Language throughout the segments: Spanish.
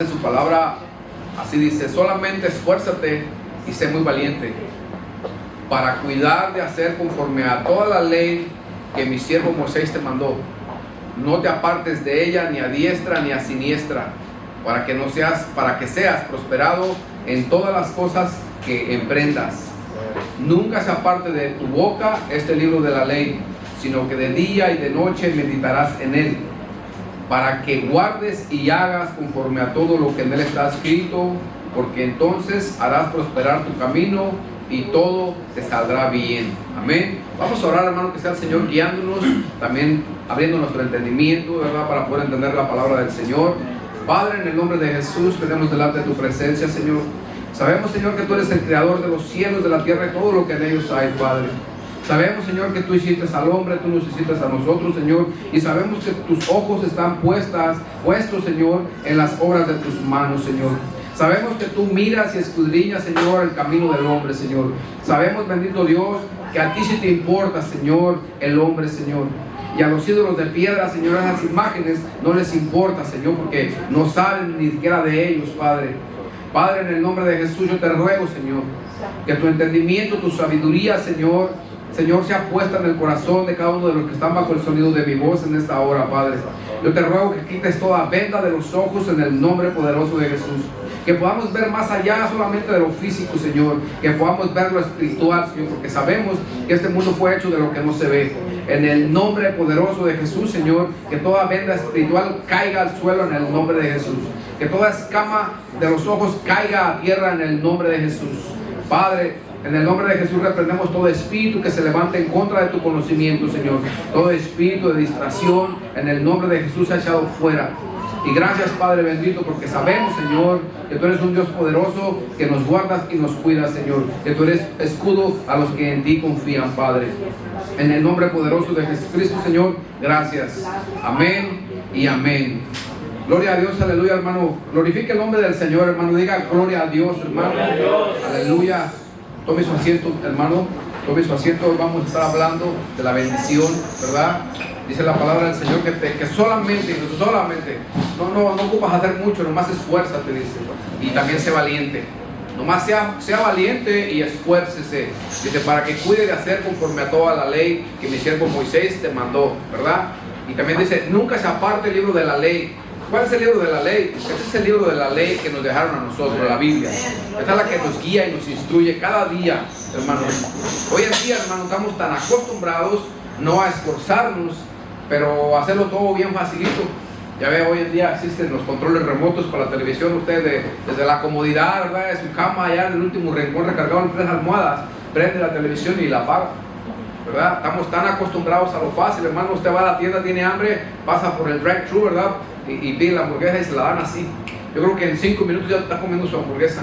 En su palabra así dice: solamente esfuérzate y sé muy valiente para cuidar de hacer conforme a toda la ley que mi siervo Moisés te mandó. No te apartes de ella ni a diestra ni a siniestra, para que seas prosperado en todas las cosas que emprendas. Nunca se aparte de tu boca este libro de la ley, sino que de día y de noche meditarás en él, para que guardes y hagas conforme a todo lo que en él está escrito, porque entonces harás prosperar tu camino y todo te saldrá bien. Amén. Vamos a orar, hermano, que sea el Señor guiándonos, también abriendo nuestro entendimiento, ¿verdad?, para poder entender la palabra del Señor. Padre, en el nombre de Jesús, venimos delante de tu presencia, Señor. Sabemos, Señor, que tú eres el creador de los cielos, de la tierra y todo lo que en ellos hay, Padre. Sabemos, Señor, que tú hiciste al hombre, tú nos hiciste a nosotros, Señor, y sabemos que tus ojos están puestos, Señor, en las obras de tus manos, Señor. Sabemos que tú miras y escudriñas, Señor, el camino del hombre, Señor. Sabemos, bendito Dios, que a ti sí te importa, Señor, el hombre, Señor. Y a los ídolos de piedra, Señor, esas imágenes no les importa, Señor, porque no saben ni siquiera de ellos, Padre. Padre, en el nombre de Jesús, yo te ruego, Señor, que tu entendimiento, tu sabiduría, Señor, sea puesta en el corazón de cada uno de los que están bajo el sonido de mi voz en esta hora, Padre. Yo te ruego que quites toda venda de los ojos en el nombre poderoso de Jesús. Que podamos ver más allá solamente de lo físico, Señor. Que podamos ver lo espiritual, Señor, porque sabemos que este mundo fue hecho de lo que no se ve. En el nombre poderoso de Jesús, Señor, que toda venda espiritual caiga al suelo en el nombre de Jesús. Que toda escama de los ojos caiga a tierra en el nombre de Jesús. Padre, en el nombre de Jesús reprendemos todo espíritu que se levante en contra de tu conocimiento, Señor. Todo espíritu de distracción, en el nombre de Jesús, se ha echado fuera. Y gracias, Padre bendito, porque sabemos, Señor, que tú eres un Dios poderoso, que nos guardas y nos cuidas, Señor. Que tú eres escudo a los que en ti confían, Padre. En el nombre poderoso de Jesucristo, Señor, gracias. Amén y amén. Gloria a Dios, aleluya, hermano. Glorifique el nombre del Señor, hermano. Diga gloria a Dios, hermano. Gloria a Dios. Aleluya. Tome su asiento, hermano. Tome su asiento. Hoy vamos a estar hablando de la bendición, ¿verdad? Dice la palabra del Señor que solamente, no ocupas hacer mucho, nomás esfuérzate, dice. Y también sé valiente. Nomás sea valiente y esfuércese. Dice, para que cuide de hacer conforme a toda la ley que mi siervo Moisés te mandó, ¿verdad? Y también dice, nunca se aparte el libro de la ley. ¿Cuál es el libro de la ley? Este es el libro de la ley que nos dejaron a nosotros, la Biblia. Esta es la que nos guía y nos instruye cada día, hermanos. Hoy en día, hermanos, estamos tan acostumbrados no a esforzarnos, pero a hacerlo todo bien facilito. Ya ve, hoy en día existen los controles remotos para la televisión. Usted desde la comodidad, ¿verdad?, de su cama, allá en el último rincón, recargado en 3 almohadas, prende la televisión y la apaga, ¿verdad? Estamos tan acostumbrados a lo fácil, hermano. Usted va a la tienda, tiene hambre, pasa por el drive-thru, ¿verdad?, y pide la hamburguesa y se la dan así. Yo creo que en 5 minutos ya está comiendo su hamburguesa.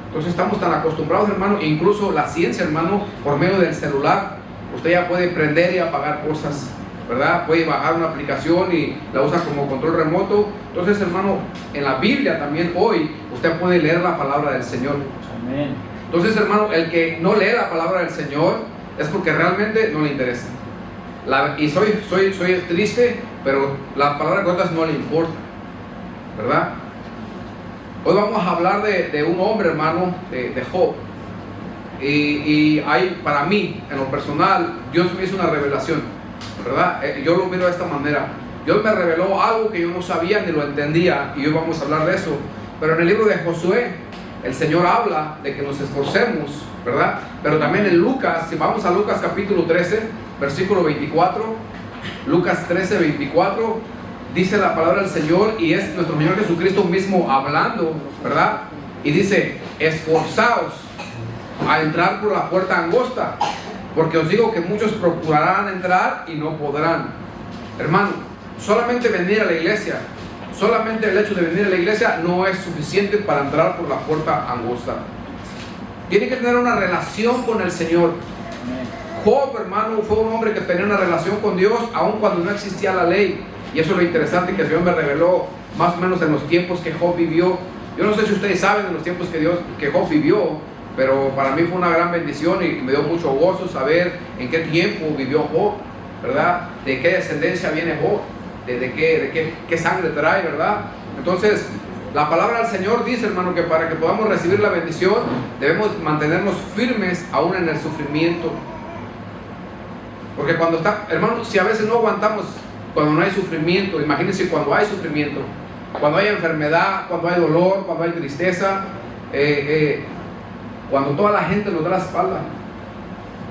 Entonces estamos tan acostumbrados, hermano. Incluso la ciencia, hermano, por medio del celular, usted ya puede prender y apagar cosas, ¿verdad? Puede bajar una aplicación y la usa como control remoto. Entonces, hermano, en la Biblia también hoy usted puede leer la palabra del Señor. Amén. Entonces, hermano, el que no lee la palabra del Señor es porque realmente no le interesa. Y soy triste, pero la palabra de cuentas no le importa, ¿verdad? Hoy vamos a hablar de un hombre, hermano, de Job. Y hay, para mí, en lo personal, Dios me hizo una revelación, ¿verdad? Yo lo miro de esta manera. Dios me reveló algo que yo no sabía ni lo entendía, y hoy vamos a hablar de eso. Pero en el libro de Josué, el Señor habla de que nos esforcemos, ¿verdad? Pero también en Lucas, si vamos a Lucas capítulo 13, versículo 24, Lucas 13, 24, dice la palabra del Señor, y es nuestro Señor Jesucristo mismo hablando, ¿verdad? Y dice, esforzaos a entrar por la puerta angosta, porque os digo que muchos procurarán entrar y no podrán. Hermano, solamente venir a la iglesia, solamente el hecho de venir a la iglesia no es suficiente para entrar por la puerta angosta. Tiene que tener una relación con el Señor. Job, hermano, fue un hombre que tenía una relación con Dios aun cuando no existía la ley. Y eso es lo interesante que el Señor me reveló más o menos en los tiempos que Job vivió. Yo no sé si ustedes saben de los tiempos que Job vivió, pero para mí fue una gran bendición y me dio mucho gozo saber en qué tiempo vivió Job, ¿verdad? De qué descendencia viene Job, de qué sangre trae, ¿verdad? Entonces, La palabra del Señor dice, hermano, que para que podamos recibir la bendición debemos mantenernos firmes aún en el sufrimiento. Porque cuando está, hermano, si a veces no aguantamos cuando no hay sufrimiento, imagínense cuando hay sufrimiento, cuando hay enfermedad, cuando hay dolor, cuando hay tristeza, cuando toda la gente nos da la espalda.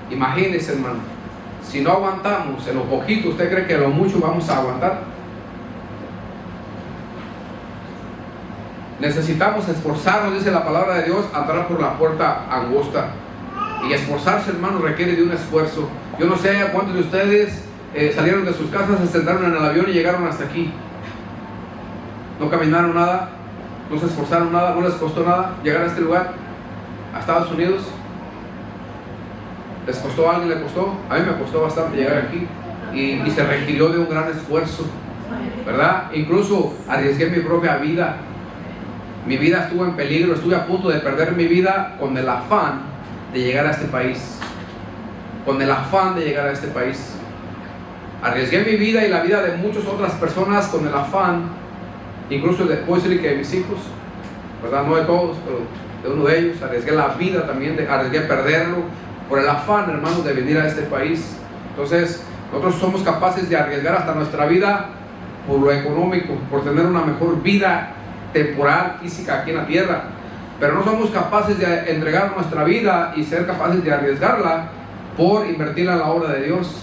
Imagínense, hermano, si no aguantamos en lo poquito, ¿usted cree que a lo mucho vamos a aguantar? Necesitamos esforzarnos, dice la palabra de Dios, a entrar por la puerta angosta. Y esforzarse, hermano, requiere de un esfuerzo. Yo no sé cuántos de ustedes salieron de sus casas, se sentaron en el avión y llegaron hasta aquí. No caminaron nada, no se esforzaron nada, no les costó nada llegar a este lugar, a Estados Unidos. ¿Les costó a alguien? ¿Le costó? A mí me costó bastante llegar aquí y se requirió de un gran esfuerzo, ¿verdad? Incluso arriesgué mi propia vida. Mi vida estuvo en peligro, estuve a punto de perder mi vida con el afán de llegar a este país. Con el afán de llegar a este país. Arriesgué mi vida y la vida de muchas otras personas con el afán, incluso puedo decir que de mis hijos, ¿verdad? No de todos, pero de uno de ellos. Arriesgué la vida también, arriesgué perderlo por el afán, hermanos, de venir a este país. Entonces, nosotros somos capaces de arriesgar hasta nuestra vida por lo económico, por tener una mejor vida temporal, física aquí en la tierra, pero no somos capaces de entregar nuestra vida y ser capaces de arriesgarla por invertirla en la obra de Dios.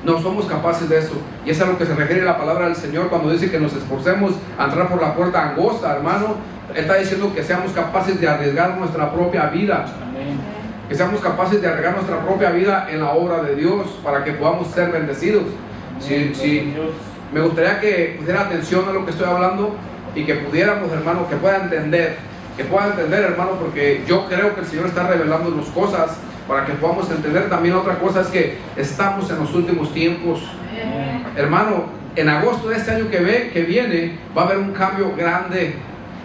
No somos capaces de eso, y eso es a lo que se refiere la palabra del Señor cuando dice que nos esforcemos a entrar por la puerta angosta, hermano. Él está diciendo que seamos capaces de arriesgar nuestra propia vida. Amén. Que seamos capaces de arriesgar nuestra propia vida en la obra de Dios para que podamos ser bendecidos. Si me gustaría que pusiera atención a lo que estoy hablando y que pudiéramos, hermano, que pueda entender, hermano, porque yo creo que el Señor está revelándonos cosas para que podamos entender. También otra cosa es que estamos en los últimos tiempos. Hermano, en agosto de este año que viene va a haber un cambio grande.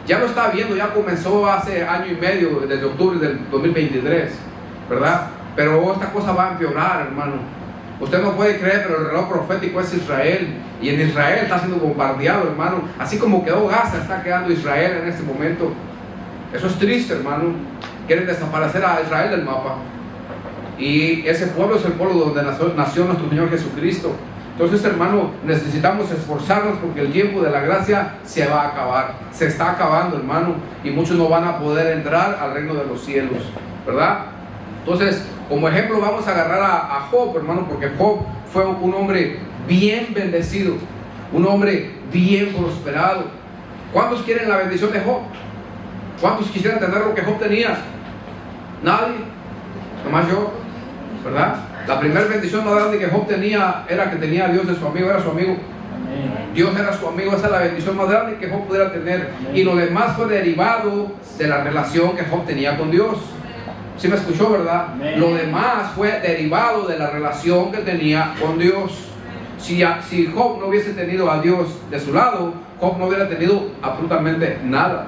Ya lo está viendo, ya comenzó hace año y medio, desde octubre del 2023, ¿verdad? Pero esta cosa va a empeorar, hermano. Usted no puede creer, pero el reloj profético es Israel. Y en Israel está siendo bombardeado, hermano. Así como quedó Gaza, está quedando Israel en este momento. Eso es triste, hermano. Quieren desaparecer a Israel del mapa. Y ese pueblo es el pueblo donde nació nuestro Señor Jesucristo. Entonces, hermano, necesitamos esforzarnos porque el tiempo de la gracia se va a acabar. Se está acabando, hermano. Y muchos no van a poder entrar al reino de los cielos, ¿verdad? Entonces, como ejemplo vamos a agarrar a Job, hermano, porque Job fue un hombre bien bendecido, un hombre bien prosperado. ¿Cuántos quieren la bendición de Job? ¿Cuántos quisieran tener lo que Job tenía? Nadie, nomás yo, ¿verdad? La primera bendición más grande que Job tenía era que tenía a Dios de su amigo, era su amigo. Amén. Dios era su amigo, esa es la bendición más grande que Job pudiera tener. Amén. Y lo demás fue derivado de la relación que Job tenía con Dios. ¿Sí me escuchó, verdad? Amén. Lo demás fue derivado de la relación que tenía con Dios. Si Job no hubiese tenido a Dios de su lado, Job no hubiera tenido absolutamente nada.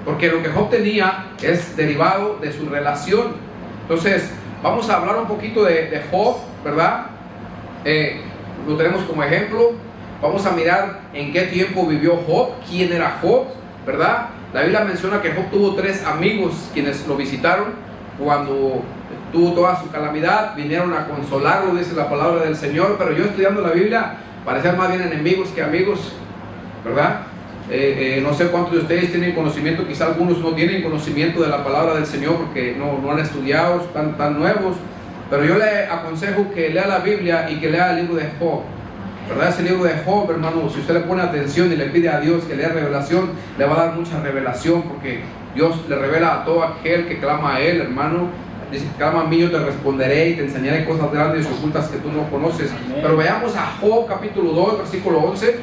Porque lo que Job tenía es derivado de su relación. Entonces, vamos a hablar un poquito de Job, ¿verdad? Lo tenemos como ejemplo. Vamos a mirar en qué tiempo vivió Job, quién era Job, ¿verdad? La Biblia menciona que Job tuvo 3 amigos quienes lo visitaron cuando tuvo toda su calamidad, vinieron a consolarlo, dice la palabra del Señor. Pero yo estudiando la Biblia, parecían más bien enemigos que amigos, ¿verdad? No sé cuántos de ustedes tienen conocimiento, quizá algunos no tienen conocimiento de la palabra del Señor porque no han estudiado, están tan nuevos. Pero yo le aconsejo que lea la Biblia y que lea el libro de Job, ¿verdad? Ese libro de Job, hermano, si usted le pone atención y le pide a Dios que lea revelación, le va a dar mucha revelación, porque Dios le revela a todo aquel que clama a Él, hermano. Dice: clama a mí, yo te responderé y te enseñaré cosas grandes y ocultas que tú no conoces. Amén. Pero veamos a Job capítulo 2, versículo 11.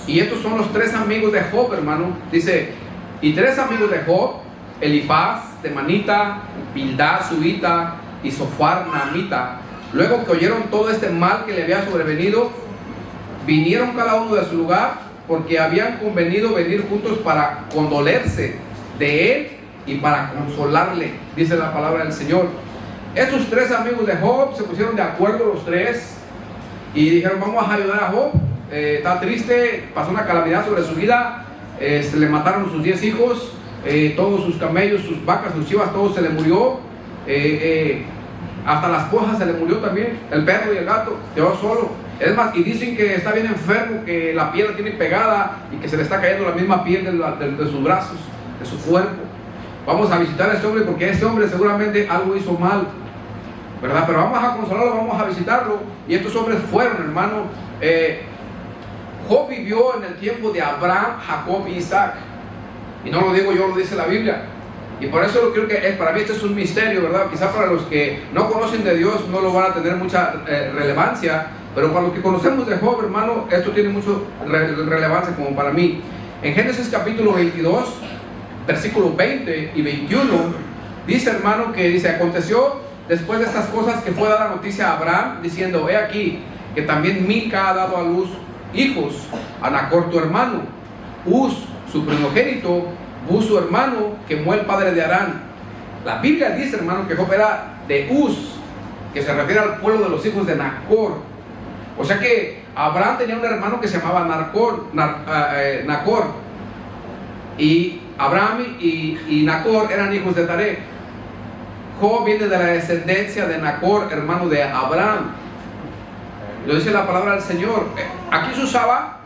Y estos son los 3 amigos de Job, hermano. Dice: y 3 amigos de Job, Elifaz, Temanita, Bildad, Suita y Sofar, Naamita, luego que oyeron todo este mal que le había sobrevenido, vinieron cada uno de su lugar, porque habían convenido venir juntos para condolerse de él y para consolarle, dice la palabra del Señor. Estos 3 amigos de Job se pusieron de acuerdo, los 3, y dijeron: vamos a ayudar a Job. Está triste, pasó una calamidad sobre su vida, le mataron sus 10 hijos, todos sus camellos, sus vacas, sus chivas, todo se le murió. Hasta la esposa se le murió también, el perro y el gato, quedó solo. Es más, y dicen que está bien enfermo, que la piel la tiene pegada y que se le está cayendo la misma piel de sus brazos, de su cuerpo. Vamos a visitar a este hombre porque este hombre seguramente algo hizo mal, ¿verdad? Pero vamos a consolarlo, vamos a visitarlo. Y estos hombres fueron, hermano. Job vivió en el tiempo de Abraham, Jacob y Isaac. Y no lo digo yo, lo dice la Biblia. Y por eso creo que para mí este es un misterio, ¿verdad? Quizá para los que no conocen de Dios no lo van a tener mucha relevancia, pero para los que conocemos de Job, hermano, esto tiene mucha relevancia como para mí. En Génesis capítulo 22, versículos 20 y 21, dice, hermano, que dice: aconteció después de estas cosas que fue dada noticia a Abraham, diciendo: he aquí que también Milca ha dado a luz hijos a Nacor tu hermano, Uz su primogénito, Buz su hermano, Quemú el padre de Harán. La Biblia dice, hermano, que Job era de Uz, que se refiere al pueblo de los hijos de Nacor. O sea que Abraham tenía un hermano que se llamaba Nacor. Y Abraham y Nacor eran hijos de Taré. Job viene de la descendencia de Nacor, hermano de Abraham. Lo dice la palabra del Señor. Aquí se usaba,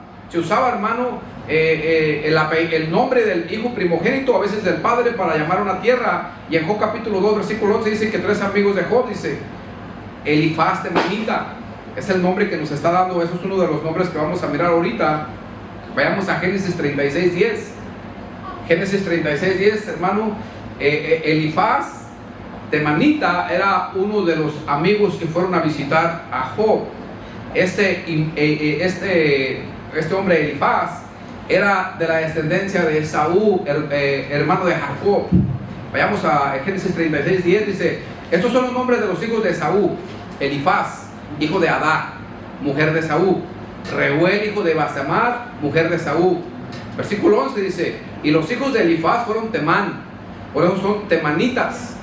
hermano, el nombre del hijo primogénito, a veces del padre, para llamar a una tierra. Y en Job capítulo 2, versículo 11 dice que 3 amigos de Job, dice Elifaz temanita, es el nombre que nos está dando. Eso es uno de los nombres que vamos a mirar ahorita. Vayamos a Génesis 36:10. Génesis 36:10, hermano. Elifaz temanita era uno de los amigos que fueron a visitar a Job. Este hombre Elifaz era de la descendencia de Esaú, hermano de Jacob. Vayamos a Génesis 36:10, dice: estos son los nombres de los hijos de Esaú: Elifaz, hijo de Adá, mujer de Esaú; Reuel, hijo de Basemar, mujer de Esaú. Versículo 11 dice: y los hijos de Elifaz fueron Temán, por eso son temanitas,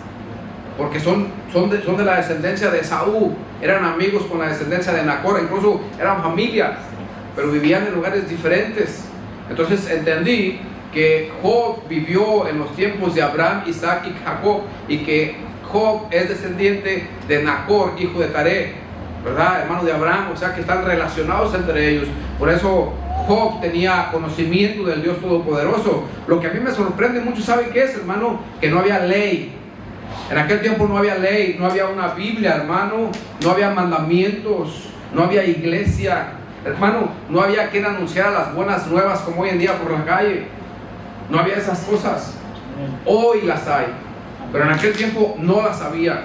porque son de la descendencia de Esaú. Eran amigos con la descendencia de Nacor, incluso eran familias, pero vivían en lugares diferentes. Entonces entendí que Job vivió en los tiempos de Abraham, Isaac y Jacob, y que Job es descendiente de Nacor, hijo de Taré, ¿verdad? Hermano de Abraham, o sea que están relacionados entre ellos. Por eso Job tenía conocimiento del Dios Todopoderoso. Lo que a mí me sorprende mucho, ¿saben qué es, hermano? Que no había ley. En aquel tiempo no había ley, no había una Biblia, hermano, no había mandamientos, no había iglesia, hermano, no había quien anunciara las buenas nuevas como hoy en día por la calle. No había esas cosas. Hoy las hay, pero en aquel tiempo no las había.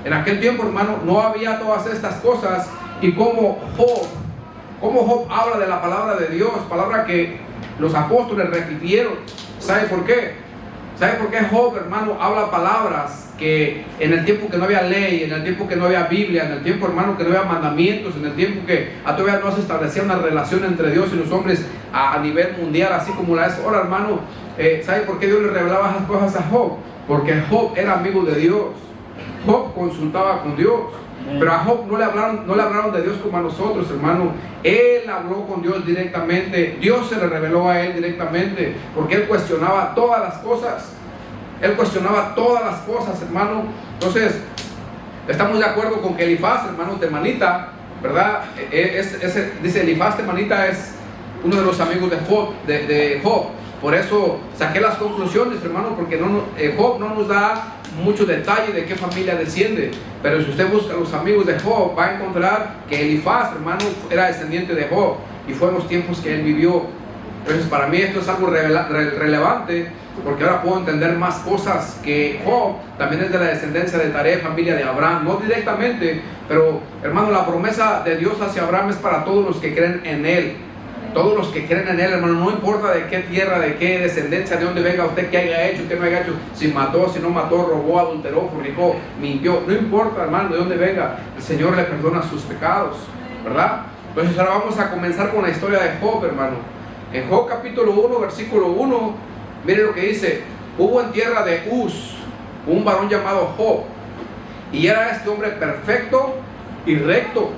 En aquel tiempo, hermano, no había todas estas cosas. Y como Job habla de la palabra de Dios, palabra que los apóstoles repitieron. ¿Sabe por qué? ¿Sabe por qué Job, hermano, habla palabras que en el tiempo que no había ley, en el tiempo que no había Biblia, en el tiempo, hermano, que no había mandamientos, en el tiempo que todavía no se establecía una relación entre Dios y los hombres a nivel mundial, así como la es ahora, hermano? ¿Sabe por qué Dios le revelaba esas cosas a Job? Porque Job era amigo de Dios. Job consultaba con Dios. Pero a Job no le hablaron de Dios como a nosotros, hermano. Él habló con Dios directamente. Dios se le reveló a él directamente, porque él cuestionaba todas las cosas. Él cuestionaba todas las cosas, hermano. Entonces, estamos de acuerdo con que Elifaz, hermano temanita, ¿verdad? Dice Elifaz temanita es uno de los amigos de Job. Por eso saqué las conclusiones, hermano, porque Job no nos da mucho detalle de qué familia desciende. Pero si usted busca los amigos de Job, va a encontrar que Elifaz, hermano, era descendiente de Job, y fue en los tiempos que él vivió. Entonces, para mí esto es algo relevante, porque ahora puedo entender más cosas. Que Job también es de la descendencia de Taré, familia de Abraham, no directamente, pero, hermano, la promesa de Dios hacia Abraham es para todos los que creen en él. Todos los que creen en él, hermano, no importa de qué tierra, de qué descendencia, de dónde venga usted, qué haya hecho, qué no haya hecho, si mató, si no mató, robó, adulteró, fornicó, mintió, no importa, hermano, de dónde venga, el Señor le perdona sus pecados, ¿verdad? Entonces ahora vamos a comenzar con la historia de Job, hermano. En Job capítulo 1, versículo 1, mire lo que dice: hubo en tierra de Uz un varón llamado Job, y era este hombre perfecto y recto,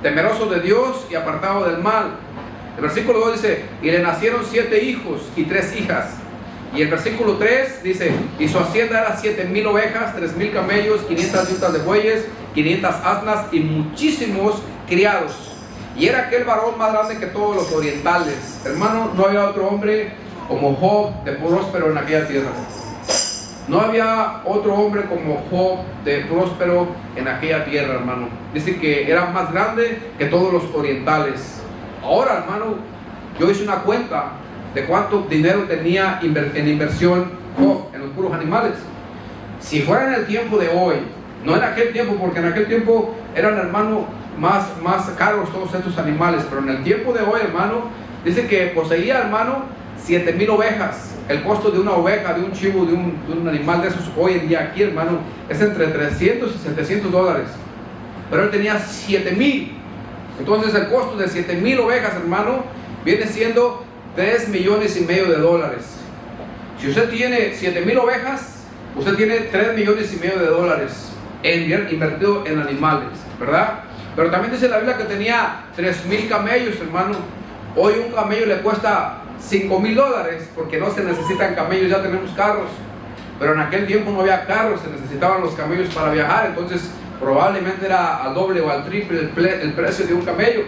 temeroso de Dios y apartado del mal. El versículo 2 dice, y le nacieron 7 hijos y 3 hijas. Y el versículo 3 dice, y su hacienda era 7,000 ovejas, 3,000 camellos, 500 yuntas de bueyes, 500 asnas y muchísimos criados. Y era aquel varón más grande que todos los orientales. Hermano, no había otro hombre como Job de próspero en aquella tierra. No había otro hombre como Job de próspero en aquella tierra, hermano. Dice que era más grande que todos los orientales. Ahora, hermano, yo hice una cuenta de cuánto dinero tenía en inversión Job en los puros animales. Si fuera en el tiempo de hoy, no en aquel tiempo, porque en aquel tiempo eran, hermano, más caros todos estos animales, pero en el tiempo de hoy, hermano, dice que poseía, hermano, 7,000 ovejas. El costo de una oveja, de un chivo, de un animal de esos hoy en día aquí, hermano, es entre 300 y 700 dólares. Pero él tenía 7,000. Entonces el costo de 7,000 ovejas, hermano, viene siendo 3,5 millones de dólares. Si usted tiene 7,000 ovejas, usted tiene 3,5 millones de dólares invertido en animales, ¿verdad? Pero también dice la Biblia que tenía 3,000 camellos, hermano. Hoy un camello le cuesta 5,000 dólares, porque no se necesitan camellos, ya tenemos carros. Pero en aquel tiempo no había carros, se necesitaban los camellos para viajar. Entonces probablemente era al doble o al triple el precio de un camello,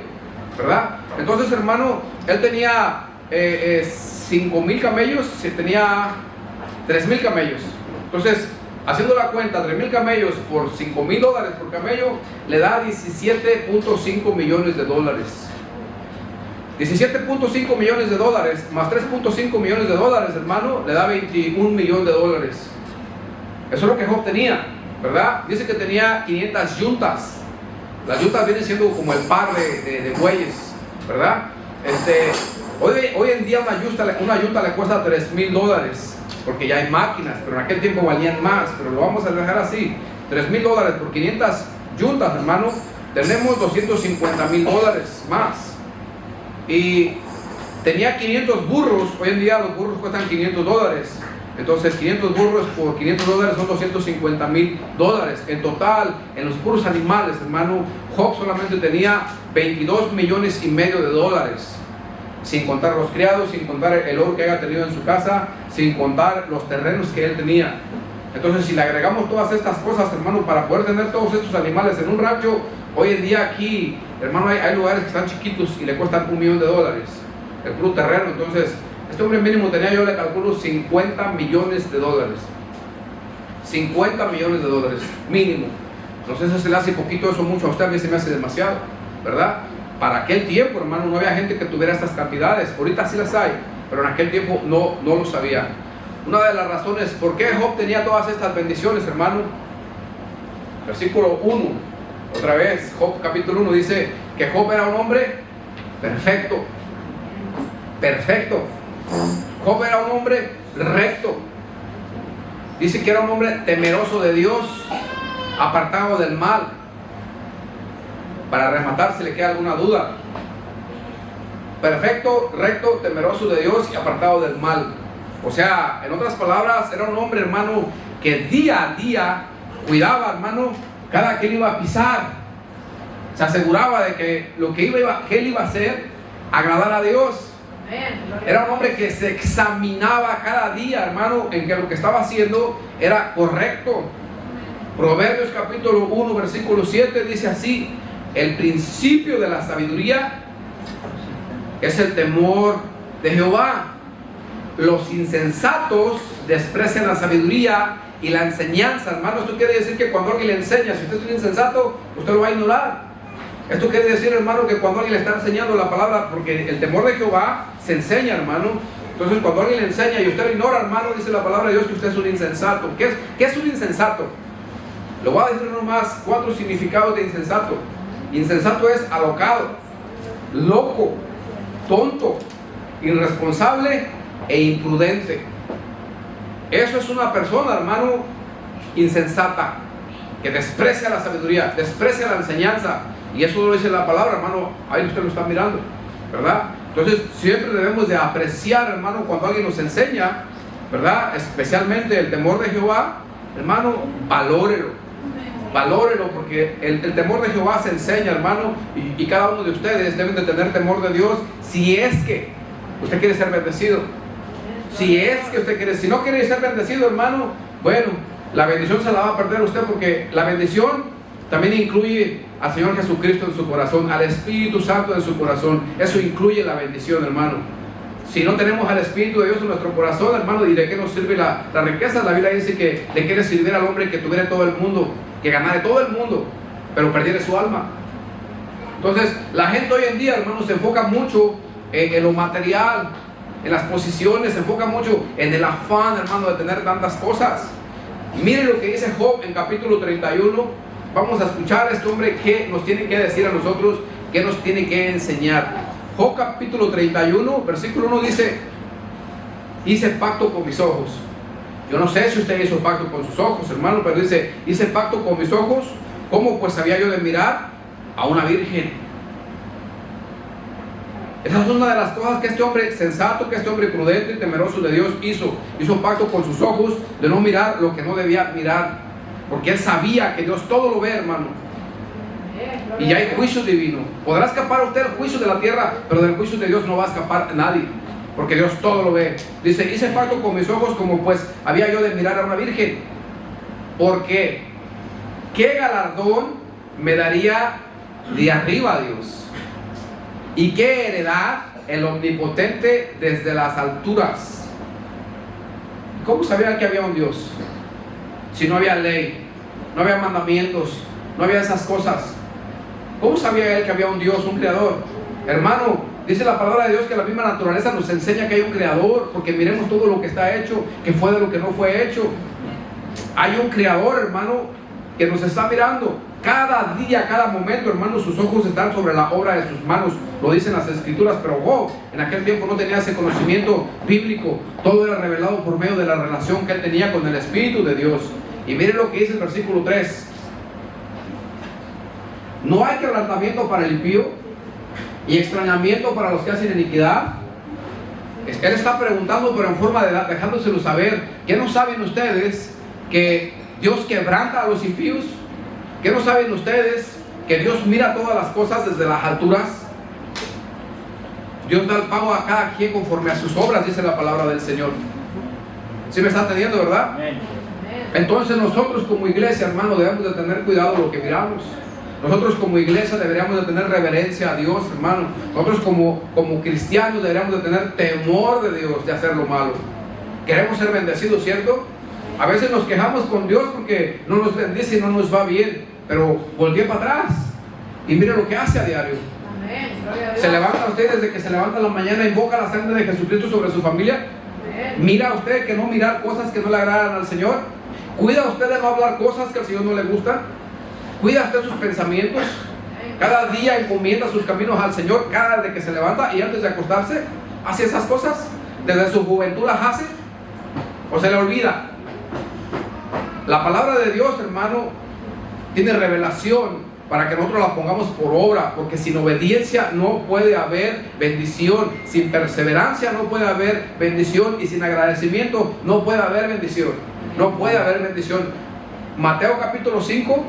¿verdad? Entonces, hermano, él tenía 5,000 camellos, tenía 3,000 camellos. Entonces, haciendo la cuenta, 3,000 camellos por 5,000 dólares por camello, le da 17.5 millones de dólares. 17.5 millones de dólares más 3.5 millones de dólares, hermano, le da 21 millones de dólares. Eso es lo que Job tenía, ¿verdad? Dice que tenía 500 yuntas. Las yuntas vienen siendo como el par de bueyes, ¿verdad? Hoy en día una yunta le cuesta 3,000 dólares, porque ya hay máquinas, pero en aquel tiempo valían más. Pero lo vamos a dejar así: 3,000 dólares por 500 yuntas, hermano, tenemos 250,000 dólares más. Y tenía 500 burros. Hoy en día los burros cuestan 500 dólares. Entonces 500 burros por 500 dólares son 250,000 dólares. En total, en los puros animales, hermano, Job solamente tenía 22,5 millones de dólares. Sin contar los criados, sin contar el oro que haya tenido en su casa, sin contar los terrenos que él tenía. Entonces, si le agregamos todas estas cosas, hermano, para poder tener todos estos animales en un rancho, hoy en día aquí, hermano, hay lugares que están chiquitos y le cuestan 1 millón de dólares el puro terreno. Entonces, este hombre mínimo tenía, yo le calculo, 50 millones de dólares. 50 millones de dólares mínimo. No sé si se le hace poquito, eso mucho. A usted, a mí se me hace demasiado, ¿verdad? Para aquel tiempo, hermano, no había gente que tuviera estas cantidades. Ahorita sí las hay, pero en aquel tiempo no lo sabía. Una de las razones por qué Job tenía todas estas bendiciones, hermano, versículo 1, otra vez, Job capítulo 1 dice que Job era un hombre perfecto. Perfecto. Job era un hombre recto. Dice que era un hombre temeroso de Dios, apartado del mal. Para rematar, si le queda alguna duda: perfecto, recto, temeroso de Dios y apartado del mal. O sea, en otras palabras, era un hombre, hermano, que día a día cuidaba, hermano, cada que él iba a pisar. Se aseguraba de que lo que él iba a hacer agradara a Dios. Era un hombre que se examinaba cada día, hermano, en que lo que estaba haciendo era correcto. Proverbios capítulo 1, versículo 7 dice así: el principio de la sabiduría es el temor de Jehová. Los insensatos desprecian la sabiduría y la enseñanza. Hermano, esto quiere decir que cuando alguien le enseña, si usted es un insensato, usted lo va a ignorar. Esto quiere decir, hermano, que cuando alguien le está enseñando la palabra, porque el temor de Jehová se enseña, hermano. Entonces, cuando alguien le enseña y usted lo ignora, hermano, dice la palabra de Dios que usted es un insensato. ¿Qué es un insensato? Le voy a decir nomás 4 significados de insensato. Insensato es alocado, loco, tonto, irresponsable e imprudente. Eso es una persona, hermano, insensata, que desprecia la sabiduría, desprecia la enseñanza. Y eso lo dice la palabra, hermano. Ahí usted lo está mirando, ¿verdad? Entonces siempre debemos de apreciar, hermano, cuando alguien nos enseña, ¿verdad? Especialmente el temor de Jehová, hermano, valórelo. Valórelo, porque el temor de Jehová se enseña, hermano, y cada uno de ustedes deben de tener temor de Dios Si es que usted quiere ser bendecido. Si es que usted quiere, si no quiere ser bendecido, hermano, bueno, la bendición se la va a perder usted, porque la bendición también incluye al Señor Jesucristo en su corazón, al Espíritu Santo en su corazón. Eso incluye la bendición, hermano. Si no tenemos al Espíritu de Dios en nuestro corazón, hermano, ¿y de qué nos sirve la riqueza? La Biblia dice que le quiere servir al hombre que tuviera todo el mundo, que ganara todo el mundo, pero perdiera su alma. Entonces, la gente hoy en día, hermano, se enfoca mucho en lo material, en las posiciones, se enfoca mucho en el afán, hermano, de tener tantas cosas. Miren lo que dice Job en capítulo 31. Vamos a escuchar a este hombre que nos tiene que decir a nosotros, que nos tiene que enseñar. Job capítulo 31, versículo 1 dice: hice pacto con mis ojos. Yo no sé si usted hizo pacto con sus ojos, hermano, pero dice: hice pacto con mis ojos. ¿Cómo pues había yo de mirar a una virgen? Esa es una de las cosas que este hombre sensato, que este hombre prudente y temeroso de Dios hizo pacto con sus ojos de no mirar lo que no debía mirar, porque él sabía que Dios todo lo ve, hermano, y hay juicio divino. Podrá escapar usted del juicio de la tierra, pero del juicio de Dios no va a escapar nadie, porque Dios todo lo ve. Dice: hice pacto con mis ojos, como pues había yo de mirar a una virgen. Porque ¿qué galardón me daría de arriba Dios? ¿Y qué heredad el omnipotente desde las alturas? ¿Cómo sabía que había un Dios? Si no había ley, no había mandamientos, no había esas cosas. ¿Cómo sabía él que había un Dios, un creador? Hermano, dice la palabra de Dios que la misma naturaleza nos enseña que hay un creador, porque miremos todo lo que está hecho, que fue de lo que no fue hecho. Hay un creador, hermano, que nos está mirando. Cada día, cada momento, hermano, sus ojos están sobre la obra de sus manos. Lo dicen las Escrituras, pero Job en aquel tiempo no tenía ese conocimiento bíblico. Todo era revelado por medio de la relación que él tenía con el Espíritu de Dios. Y miren lo que dice el versículo 3. No hay quebrantamiento para el impío y extrañamiento para los que hacen iniquidad. Es que él está preguntando, pero en forma de dejándoselo saber. ¿Qué no saben ustedes que Dios quebranta a los impíos? ¿Qué no saben ustedes que Dios mira todas las cosas desde las alturas? Dios da el pago a cada quien conforme a sus obras, dice la palabra del Señor. ¿Sí me está entendiendo, verdad? Entonces nosotros como iglesia, hermano, debemos de tener cuidado de lo que miramos. Nosotros como iglesia deberíamos de tener reverencia a Dios, hermano. Nosotros como cristianos deberíamos de tener temor de Dios, de hacer lo malo. Queremos ser bendecidos, ¿cierto? A veces nos quejamos con Dios porque no nos bendice y no nos va bien. Pero volvió para atrás y mire lo que hace a diario. Amén. Se levanta usted desde que se levanta en la mañana, invoca la sangre de Jesucristo sobre su familia. Amén. Mira usted que no mirar cosas que no le agradan al Señor. Cuida usted de no hablar cosas que al Señor no le gustan. Cuida usted sus pensamientos. Cada día encomienda sus caminos al Señor. Cada vez que se levanta y antes de acostarse hace esas cosas. Desde su juventud las hace o se le olvida. La palabra de Dios, hermano, tiene revelación para que nosotros la pongamos por obra, porque sin obediencia no puede haber bendición, sin perseverancia no puede haber bendición, y sin agradecimiento no puede haber bendición. No puede haber bendición. Mateo capítulo 5,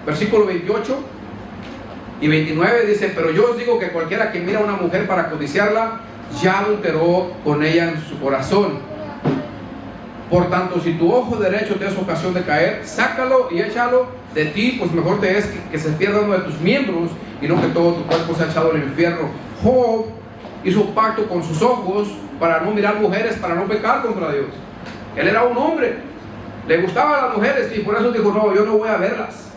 versículo 28 y 29 dice: pero yo os digo que cualquiera que mira a una mujer para codiciarla, ya adulteró con ella en su corazón. Por tanto, si tu ojo derecho te es ocasión de caer, sácalo y échalo de ti, pues mejor te es que se pierda uno de tus miembros y no que todo tu cuerpo sea echado al infierno. Job hizo un pacto con sus ojos para no mirar mujeres, para no pecar contra Dios. Él era un hombre, le gustaban las mujeres y por eso dijo: no, yo no voy a verlas,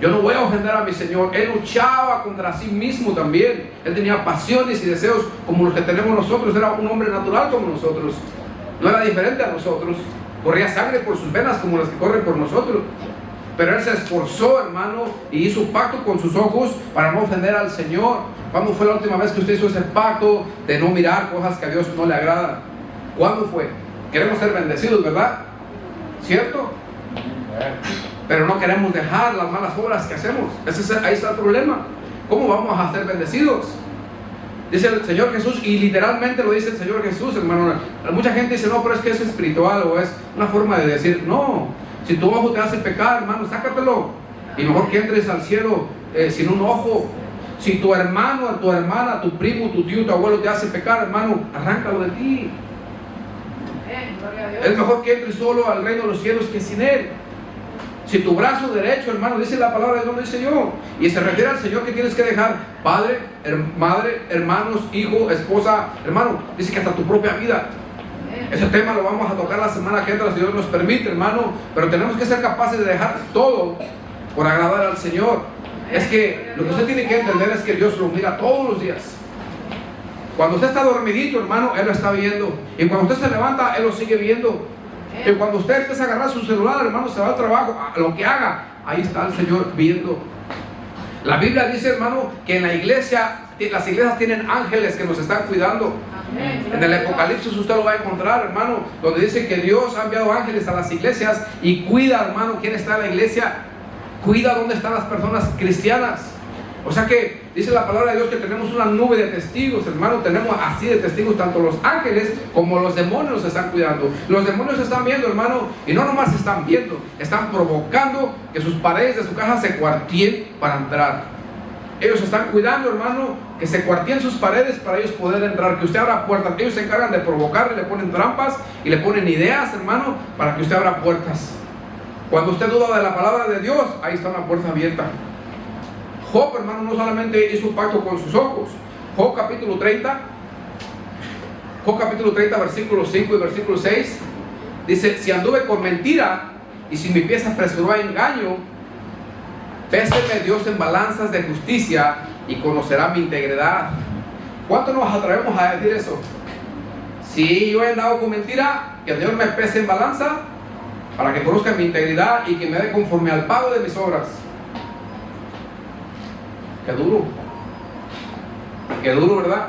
yo no voy a ofender a mi Señor. Él luchaba contra sí mismo también. Él tenía pasiones y deseos como los que tenemos nosotros. Era un hombre natural como nosotros. No era diferente a nosotros. Corría sangre por sus venas como las que corren por nosotros. Pero él se esforzó, hermano, y hizo un pacto con sus ojos para no ofender al Señor. ¿Cuándo fue la última vez que usted hizo ese pacto de no mirar cosas que a Dios no le agradan? ¿Cuándo fue? Queremos ser bendecidos, ¿verdad? ¿Cierto? Pero no queremos dejar las malas obras que hacemos. Ahí está el problema. ¿Cómo vamos a ser bendecidos? Dice el Señor Jesús, y literalmente lo dice el Señor Jesús, hermano. Mucha gente dice: no, pero es que es espiritual, o es una forma de decir. No, si tu ojo te hace pecar, hermano, sácatelo. Y mejor que entres al cielo sin un ojo. Si tu hermano, tu hermana, tu primo, tu tío, tu abuelo te hace pecar, hermano, arráncalo de ti. Es mejor que entres solo al reino de los cielos que sin él. Si tu brazo derecho, hermano, dice la palabra de Dios, dice yo, y se refiere al Señor que tienes que dejar padre, madre, hermanos, hijo, esposa, hermano, dice que hasta tu propia vida. Ese tema lo vamos a tocar la semana que entra, si Dios nos permite, hermano, pero tenemos que ser capaces de dejar todo por agradar al Señor. Es que lo que usted tiene que entender es que Dios lo mira todos los días. Cuando usted está dormidito, hermano, Él lo está viendo. Y cuando usted se levanta, Él lo sigue viendo. Y cuando usted empieza a agarrar su celular, hermano, se va al trabajo, a lo que haga, ahí está el Señor viendo. La Biblia dice, hermano, que en la iglesia, las iglesias tienen ángeles que nos están cuidando. En el Apocalipsis usted lo va a encontrar, hermano, donde dice que Dios ha enviado ángeles a las iglesias y cuida, hermano, quién está en la iglesia. Cuida dónde están las personas cristianas. O sea que dice la palabra de Dios que tenemos una nube de testigos, hermano. Tenemos así de testigos, tanto los ángeles como los demonios nos están cuidando. Los demonios están viendo, hermano, y no nomás están viendo, están provocando que sus paredes de su casa se cuartíen para entrar. Ellos están cuidando, hermano, que se cuartíen sus paredes para ellos poder entrar, que usted abra puertas. Ellos se encargan de provocarle, le ponen trampas y le ponen ideas, hermano, para que usted abra puertas. Cuando usted duda de la palabra de Dios, ahí está una puerta abierta. Job, hermano, no solamente hizo un pacto con sus ojos. Job capítulo 30, versículo 5 y versículo 6, dice: si anduve con mentira y si mi pie se apresuró a engaño, péseme Dios en balanzas de justicia y conocerá mi integridad. ¿Cuánto nos atrevemos a decir eso? Si yo he andado con mentira, que Dios me pese en balanza para que conozca mi integridad y que me dé conforme al pago de mis obras. Qué duro, ¿verdad?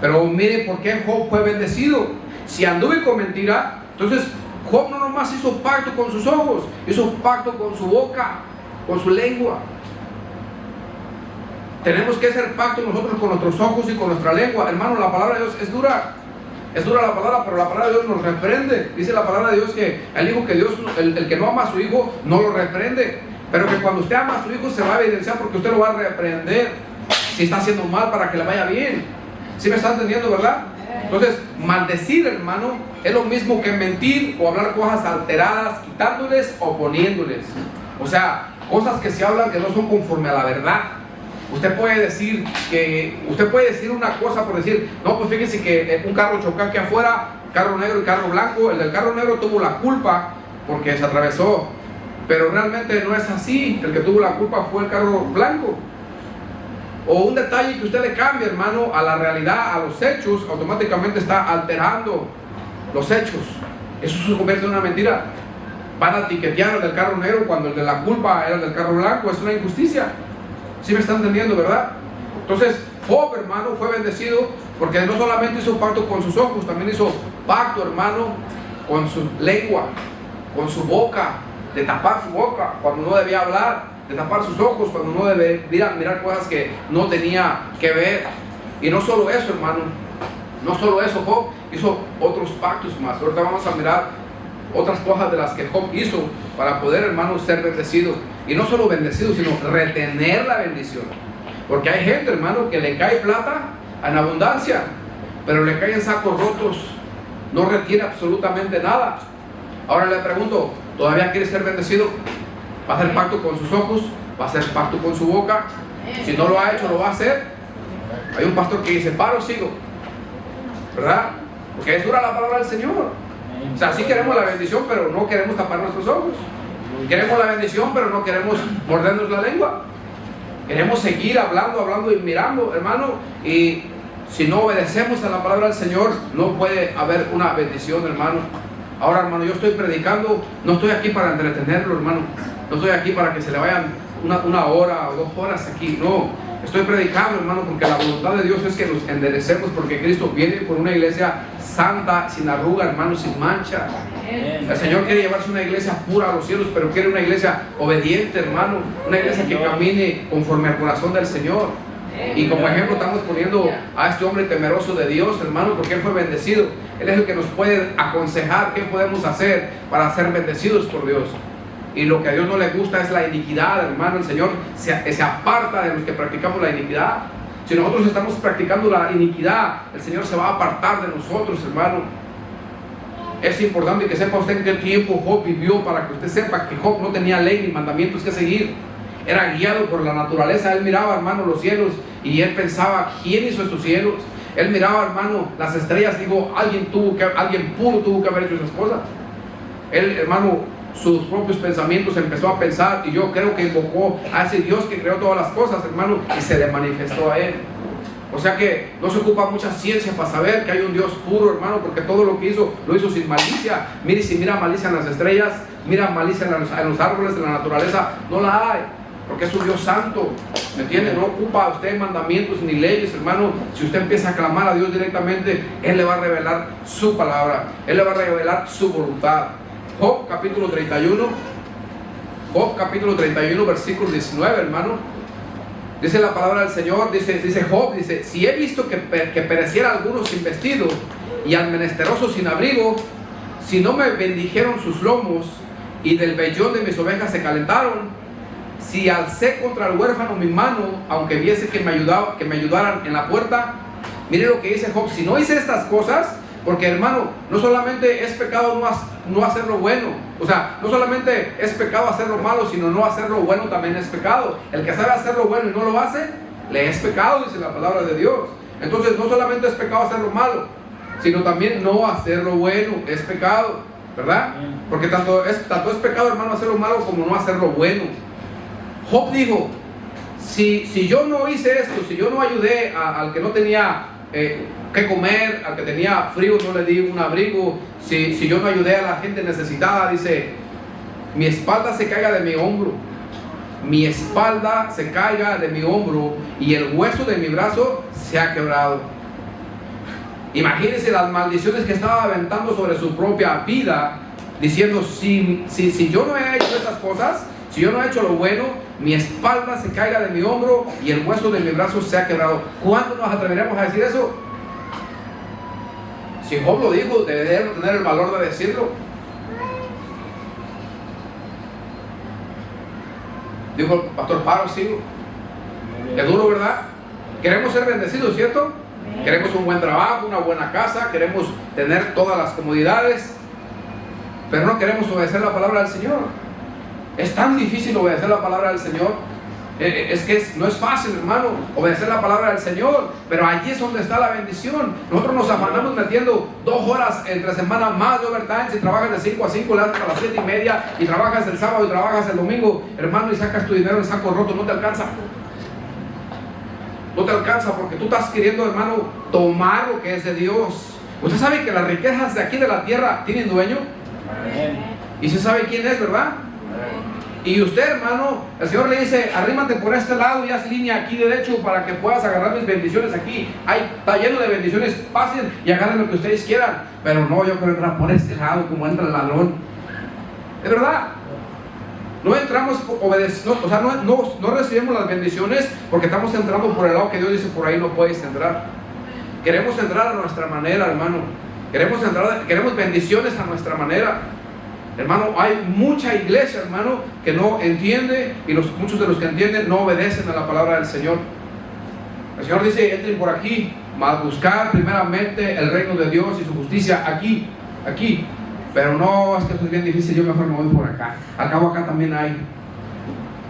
Pero mire por qué Job fue bendecido. Si anduve con mentira, entonces Job no nomás hizo pacto con sus ojos, hizo pacto con su boca, con su lengua. Tenemos que hacer pacto nosotros con nuestros ojos y con nuestra lengua. Hermano, la palabra de Dios es dura. Es dura la palabra, pero la palabra de Dios nos reprende. Dice la palabra de Dios que el hijo que Dios, el que no ama a su hijo, no lo reprende. Pero que cuando usted ama a su hijo se va a evidenciar porque usted lo va a reprender si está haciendo mal para que le vaya bien. ¿Sí me está entendiendo, verdad? Entonces, maldecir, hermano, es lo mismo que mentir o hablar cosas alteradas, quitándoles o poniéndoles. O sea, cosas que se hablan que no son conforme a la verdad. Usted puede decir una cosa por decir, no, pues fíjese que un carro chocó aquí afuera, carro negro y carro blanco. El del carro negro tuvo la culpa porque se atravesó. Pero realmente no es así. El que tuvo la culpa fue el carro blanco. O un detalle que usted le cambie, hermano, a la realidad, a los hechos, automáticamente está alterando los hechos. Eso se convierte en una mentira. Van a etiquetear el del carro negro cuando el de la culpa era el del carro blanco. Es una injusticia. ¿Sí me están entendiendo, verdad? Entonces, Job, hermano, fue bendecido porque no solamente hizo pacto con sus ojos, también hizo pacto, hermano, con su lengua, con su boca, de tapar su boca cuando no debía hablar, de tapar sus ojos cuando no debía mirar cosas que no tenía que ver. Y no solo eso, hermano, no solo eso, Job hizo otros pactos más. Ahorita vamos a mirar otras cosas de las que Job hizo para poder, hermano, ser bendecido. Y no solo bendecido, sino retener la bendición. Porque hay gente, hermano, que le cae plata en abundancia, pero le caen sacos rotos, no retiene absolutamente nada. Ahora le pregunto, ¿todavía quiere ser bendecido? ¿Va a hacer pacto con sus ojos? ¿Va a hacer pacto con su boca? Si no lo ha hecho, ¿lo va a hacer? Hay un pastor que dice, paro, sigo, ¿verdad? Porque es dura la palabra del Señor. O sea, sí queremos la bendición, pero no queremos tapar nuestros ojos. Queremos la bendición, pero no queremos mordernos la lengua. Queremos seguir hablando y mirando, hermano. Y si no obedecemos a la palabra del Señor, no puede haber una bendición, hermano. Ahora, hermano, yo estoy predicando, no estoy aquí para entretenerlo, hermano. No estoy aquí para que se le vayan una hora o 2 horas aquí, no. Estoy predicando, hermano, porque la voluntad de Dios es que nos enderecemos, porque Cristo viene por una iglesia santa, sin arruga, hermano, sin mancha. El Señor quiere llevarse una iglesia pura a los cielos, pero quiere una iglesia obediente, hermano. Una iglesia que camine conforme al corazón del Señor. Y como ejemplo estamos poniendo a este hombre temeroso de Dios, hermano, porque él fue bendecido. Él es el que nos puede aconsejar qué podemos hacer para ser bendecidos por Dios. Y lo que a Dios no le gusta es la iniquidad, hermano. El Señor se aparta de los que practicamos la iniquidad. Si nosotros estamos practicando la iniquidad, el Señor se va a apartar de nosotros, hermano. Es importante que sepa usted en qué tiempo Job vivió, para que usted sepa que Job no tenía ley ni mandamientos que seguir. Era guiado por la naturaleza. Él miraba, hermano, los cielos y él pensaba, ¿quién hizo estos cielos? Él miraba, hermano, las estrellas. Digo, alguien puro tuvo que haber hecho esas cosas. Él, hermano, sus propios pensamientos empezó a pensar, y yo creo que invocó a ese Dios que creó todas las cosas, hermano, y se le manifestó a él. O sea que no se ocupa mucha ciencia para saber que hay un Dios puro, hermano, porque todo lo que hizo, lo hizo sin malicia. Mire, si mira malicia en las estrellas, mira malicia en los árboles de la naturaleza, no la hay, porque es un Dios santo, ¿me entiende? No ocupa usted mandamientos ni leyes, hermano. Si usted empieza a clamar a Dios directamente, Él le va a revelar su palabra, Él le va a revelar su voluntad. Job capítulo 31, Job capítulo 31, versículo 19, hermano. Dice la palabra del Señor, dice Job, dice: si he visto que pereciera alguno sin vestido y al menesteroso sin abrigo, si no me bendijeron sus lomos y del vellón de mis ovejas se calentaron, si alcé contra el huérfano mi mano, aunque viese que me ayudaran en la puerta. Mire lo que dice Job: si no hice estas cosas, porque, hermano, no solamente es pecado no hacer lo bueno, o sea, no solamente es pecado hacer lo malo, sino no hacer lo bueno también es pecado. El que sabe hacer lo bueno y no lo hace, le es pecado, dice la palabra de Dios. Entonces, no solamente es pecado hacer lo malo, sino también no hacer lo bueno es pecado, ¿verdad? Porque tanto es pecado, hermano, hacer lo malo como no hacer lo bueno. Job dijo: si yo no hice esto, si yo no ayudé al que no tenía que comer, al que tenía frío no le di un abrigo, si yo no ayudé a la gente necesitada, dice, mi espalda se caiga de mi hombro, mi espalda se caiga de mi hombro y el hueso de mi brazo se ha quebrado. Imagínense las maldiciones que estaba aventando sobre su propia vida, diciendo: si yo no he hecho esas cosas, si yo no he hecho lo bueno, mi espalda se caiga de mi hombro y el hueso de mi brazo se ha quebrado. ¿Cuándo nos atreveremos a decir eso? Si Job lo dijo, deberíamos tener el valor de decirlo. Dijo el pastor Paro, sigo. Es duro, ¿verdad? Queremos ser bendecidos, ¿cierto? Queremos un buen trabajo, una buena casa, queremos tener todas las comodidades, pero no queremos obedecer la palabra del Señor. Es tan difícil obedecer la palabra del Señor. No es fácil, hermano, obedecer la palabra del Señor, pero allí es donde está la bendición. Nosotros nos afanamos metiendo 2 horas entre semana más de overtime. Si trabajas de 5 a 5, le das a las 7:30, y trabajas el sábado y trabajas el domingo, hermano, y sacas tu dinero en saco roto, no te alcanza. No te alcanza porque tú estás queriendo, hermano, tomar lo que es de Dios. Usted sabe que las riquezas de aquí de la tierra tienen dueño. Y se sabe quién es, ¿verdad? Y usted, hermano, el Señor le dice: arrímate por este lado y haz línea aquí derecho para que puedas agarrar mis bendiciones aquí. Está lleno de bendiciones, pasen y agarren lo que ustedes quieran. Pero no, yo quiero entrar por este lado como entra el ladrón. Es verdad. No entramos obedeciendo, o sea, no recibimos las bendiciones porque estamos entrando por el lado que Dios dice: por ahí no puedes entrar. Queremos entrar a nuestra manera, hermano. Queremos bendiciones a nuestra manera. Hermano, hay mucha iglesia, hermano, que no entiende, y muchos de los que entienden no obedecen a la palabra del Señor. El Señor dice: entren por aquí, mas buscar primeramente el reino de Dios y su justicia aquí. Pero no, es que esto es bien difícil, yo mejor me voy por acá. Al cabo acá también hay.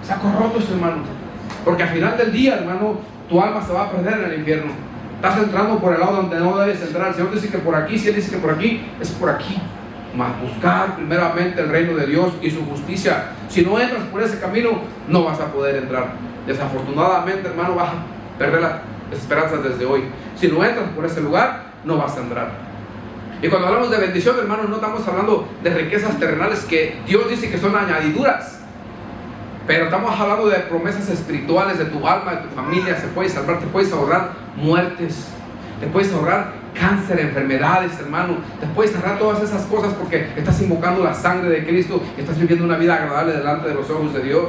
Sacos rotos, hermano. Porque al final del día, hermano, tu alma se va a perder en el infierno. Estás entrando por el lado donde no debes entrar. El Señor dice que por aquí, si Él dice que por aquí, es por aquí. Mas buscar primeramente el reino de Dios y su justicia. Si no entras por ese camino, no vas a poder entrar. Desafortunadamente, hermano, vas a perder las esperanzas desde hoy. Si no entras por ese lugar, no vas a entrar. Y cuando hablamos de bendición, hermano, no estamos hablando de riquezas terrenales que Dios dice que son añadiduras, pero estamos hablando de promesas espirituales de tu alma, de tu familia. Se puede salvar, te puedes ahorrar muertes, te puedes ahorrar cáncer, enfermedades, hermano. Te puedes ahorrar todas esas cosas porque estás invocando la sangre de Cristo y estás viviendo una vida agradable delante de los ojos de Dios.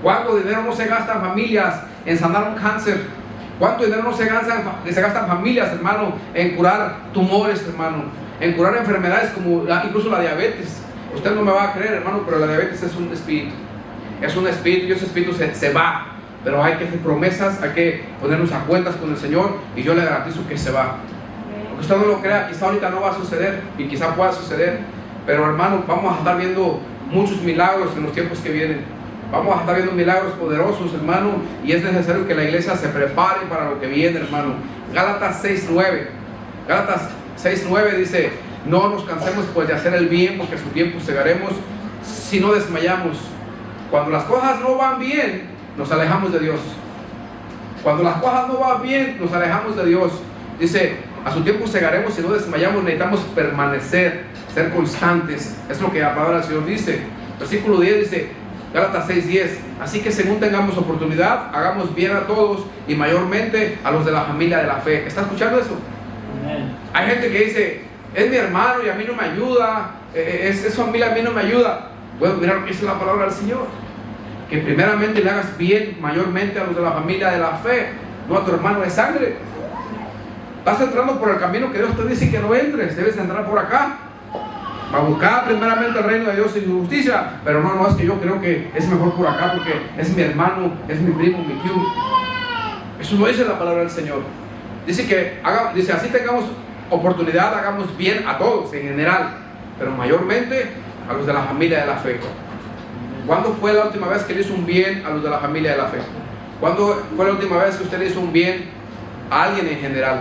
¿Cuánto dinero no se gasta en familias en sanar un cáncer? ¿Cuánto dinero no se gasta en familias, hermano, en curar tumores, hermano, en curar enfermedades como incluso la diabetes? Usted no me va a creer, hermano, pero la diabetes es un espíritu. Es un espíritu y ese espíritu se va. Pero hay que hacer promesas, hay que ponernos a cuentas con el Señor y yo le garantizo que se va. Aunque usted no lo crea, quizá ahorita no va a suceder y quizá pueda suceder. Pero hermano, vamos a estar viendo muchos milagros en los tiempos que vienen. Vamos a estar viendo milagros poderosos, hermano, y es necesario que la iglesia se prepare para lo que viene, hermano. Gálatas 6:9. Gálatas 6:9 dice: no nos cansemos pues de hacer el bien, porque a su tiempo segaremos si no desmayamos. Cuando las cosas no van bien, nos alejamos de Dios. Cuando las cosas no van bien, nos alejamos de Dios. Dice: a su tiempo segaremos si no desmayamos. Necesitamos permanecer, ser constantes. Es lo que la palabra del Señor dice. Versículo 10 dice, Gálatas 6:10: así que según tengamos oportunidad, hagamos bien a todos y mayormente a los de la familia de la fe. ¿Está escuchando eso? Amen. Hay gente que dice: es mi hermano y a mí no me ayuda, es familia, a mí no me ayuda. Bueno, mira lo que dice la palabra del Señor: que primeramente le hagas bien mayormente a los de la familia de la fe, no a tu hermano de sangre. Estás entrando por el camino que Dios te dice que no entres. Debes entrar por acá, a buscar primeramente el reino de Dios y su justicia. Pero no, es que yo creo que es mejor por acá porque es mi hermano, es mi primo, mi tío. Eso no dice la palabra del Señor. Dice que dice: así tengamos oportunidad, hagamos bien a todos en general, pero mayormente a los de la familia de la fe. ¿Cuándo fue la última vez que le hizo un bien a los de la familia de la fe? ¿Cuándo fue la última vez que usted le hizo un bien a alguien en general?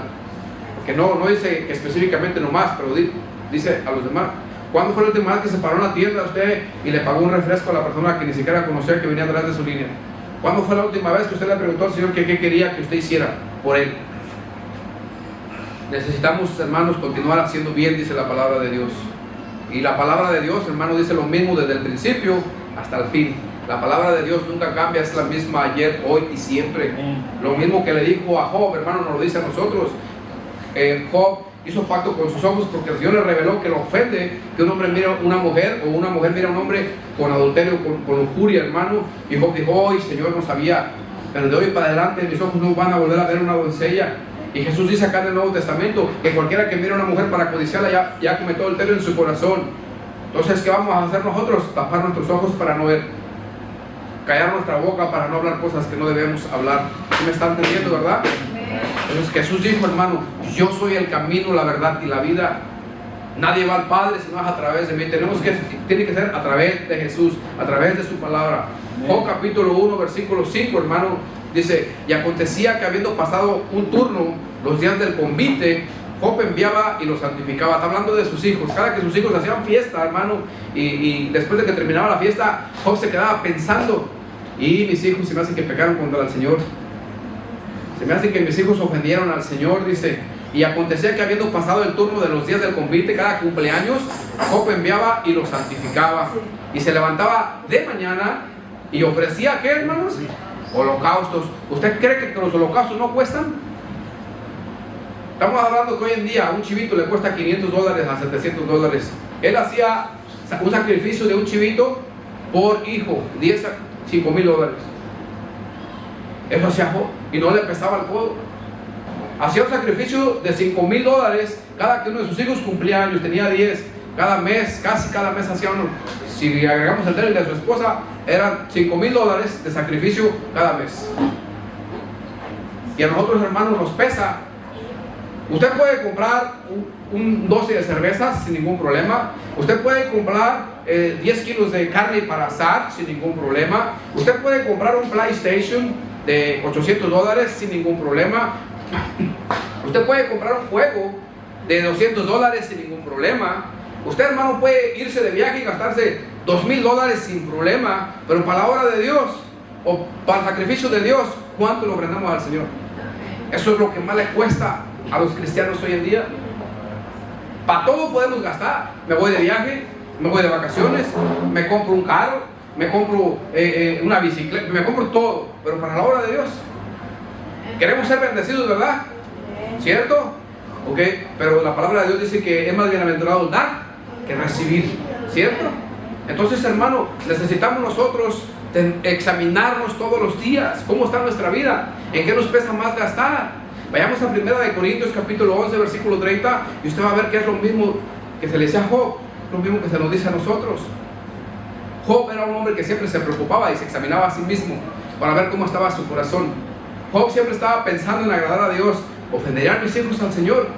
Que no dice que específicamente nomás, pero dice a los demás. ¿Cuándo fue la última vez que se paró en la tienda usted y le pagó un refresco a la persona que ni siquiera conocía, que venía atrás de su línea? ¿Cuándo fue la última vez que usted le preguntó al Señor qué quería que usted hiciera por Él? Necesitamos, hermanos, continuar haciendo bien, dice la palabra de Dios. Y la palabra de Dios, hermano, dice lo mismo desde el principio hasta el fin. La palabra de Dios nunca cambia, es la misma ayer, hoy y siempre. Lo mismo que le dijo a Job, hermano, nos lo dice a nosotros. Job hizo pacto con sus ojos porque el Señor le reveló que lo ofende que un hombre mira a una mujer o una mujer mira a un hombre con adulterio, con lujuria, hermano. Y Job dijo: hoy, Señor, no sabía, pero de hoy para adelante mis ojos no van a volver a ver una doncella. Y Jesús dice acá en el Nuevo Testamento que cualquiera que mire a una mujer para codiciarla ya cometió adulterio en su corazón. Entonces, ¿qué vamos a hacer nosotros? Tapar nuestros ojos para no ver, callar nuestra boca para no hablar cosas que no debemos hablar. ¿Sí me están entendiendo, verdad? Entonces Jesús dijo, hermano: yo soy el camino, la verdad y la vida. Nadie va al Padre si no es a través de mí. Tiene que ser a través de Jesús, a través de su palabra. Job capítulo 1, versículo 5, hermano, dice: y acontecía que habiendo pasado un turno los días del convite, Job enviaba y los santificaba. Está hablando de sus hijos. Cada que sus hijos hacían fiesta, hermano, y después de que terminaba la fiesta, Job se quedaba pensando: y mis hijos se me hacen que pecaron contra el Señor, se me hace que mis hijos ofendieron al Señor. Dice: y acontecía que habiendo pasado el turno de los días del convite, cada cumpleaños, Job enviaba y los santificaba. Y se levantaba de mañana y ofrecía, ¿qué, hermanos? Holocaustos. ¿Usted cree que los holocaustos no cuestan? Estamos hablando que hoy en día un chivito le cuesta $500 a $700. Él hacía un sacrificio de un chivito por hijo, 5,000 dólares. Eso hacía Job y no le pesaba el codo. Hacía un sacrificio de $5,000 cada que uno de sus hijos cumplía años, tenía 10. Cada mes, casi cada mes hacía uno. Si agregamos el de su esposa, eran $5,000 de sacrificio cada mes. Y a nosotros, hermanos, nos pesa. Usted puede comprar un 12 de cervezas sin ningún problema. Usted puede comprar 10 kilos de carne para asar sin ningún problema. Usted puede comprar un PlayStation de $800 sin ningún problema. Usted puede comprar un juego de $200 sin ningún problema. Usted, hermano, puede irse de viaje y gastarse $2,000 sin problema. Pero para la obra de Dios o para el sacrificio de Dios, ¿cuánto lo ofrendamos al Señor? Eso es lo que más le cuesta a los cristianos hoy en día. Para todo podemos gastar. Me voy de viaje, me voy de vacaciones, me compro un carro, me compro una bicicleta, me compro todo, pero para la obra de Dios. Queremos ser bendecidos, ¿verdad? ¿Cierto? Ok, pero la palabra de Dios dice que es más bienaventurado dar que recibir, ¿cierto? Entonces, hermano, necesitamos nosotros examinarnos todos los días. ¿Cómo está nuestra vida? ¿En qué nos pesa más gastar? Vayamos a 1 Corintios capítulo 11, versículo 30, y usted va a ver que es lo mismo que se le decía a Job. lo mismo que se nos dice a nosotros. Job era un hombre que siempre se preocupaba y se examinaba a sí mismo para ver cómo estaba su corazón. Job siempre estaba pensando en agradar a Dios. ¿Ofenderían mis hijos al Señor?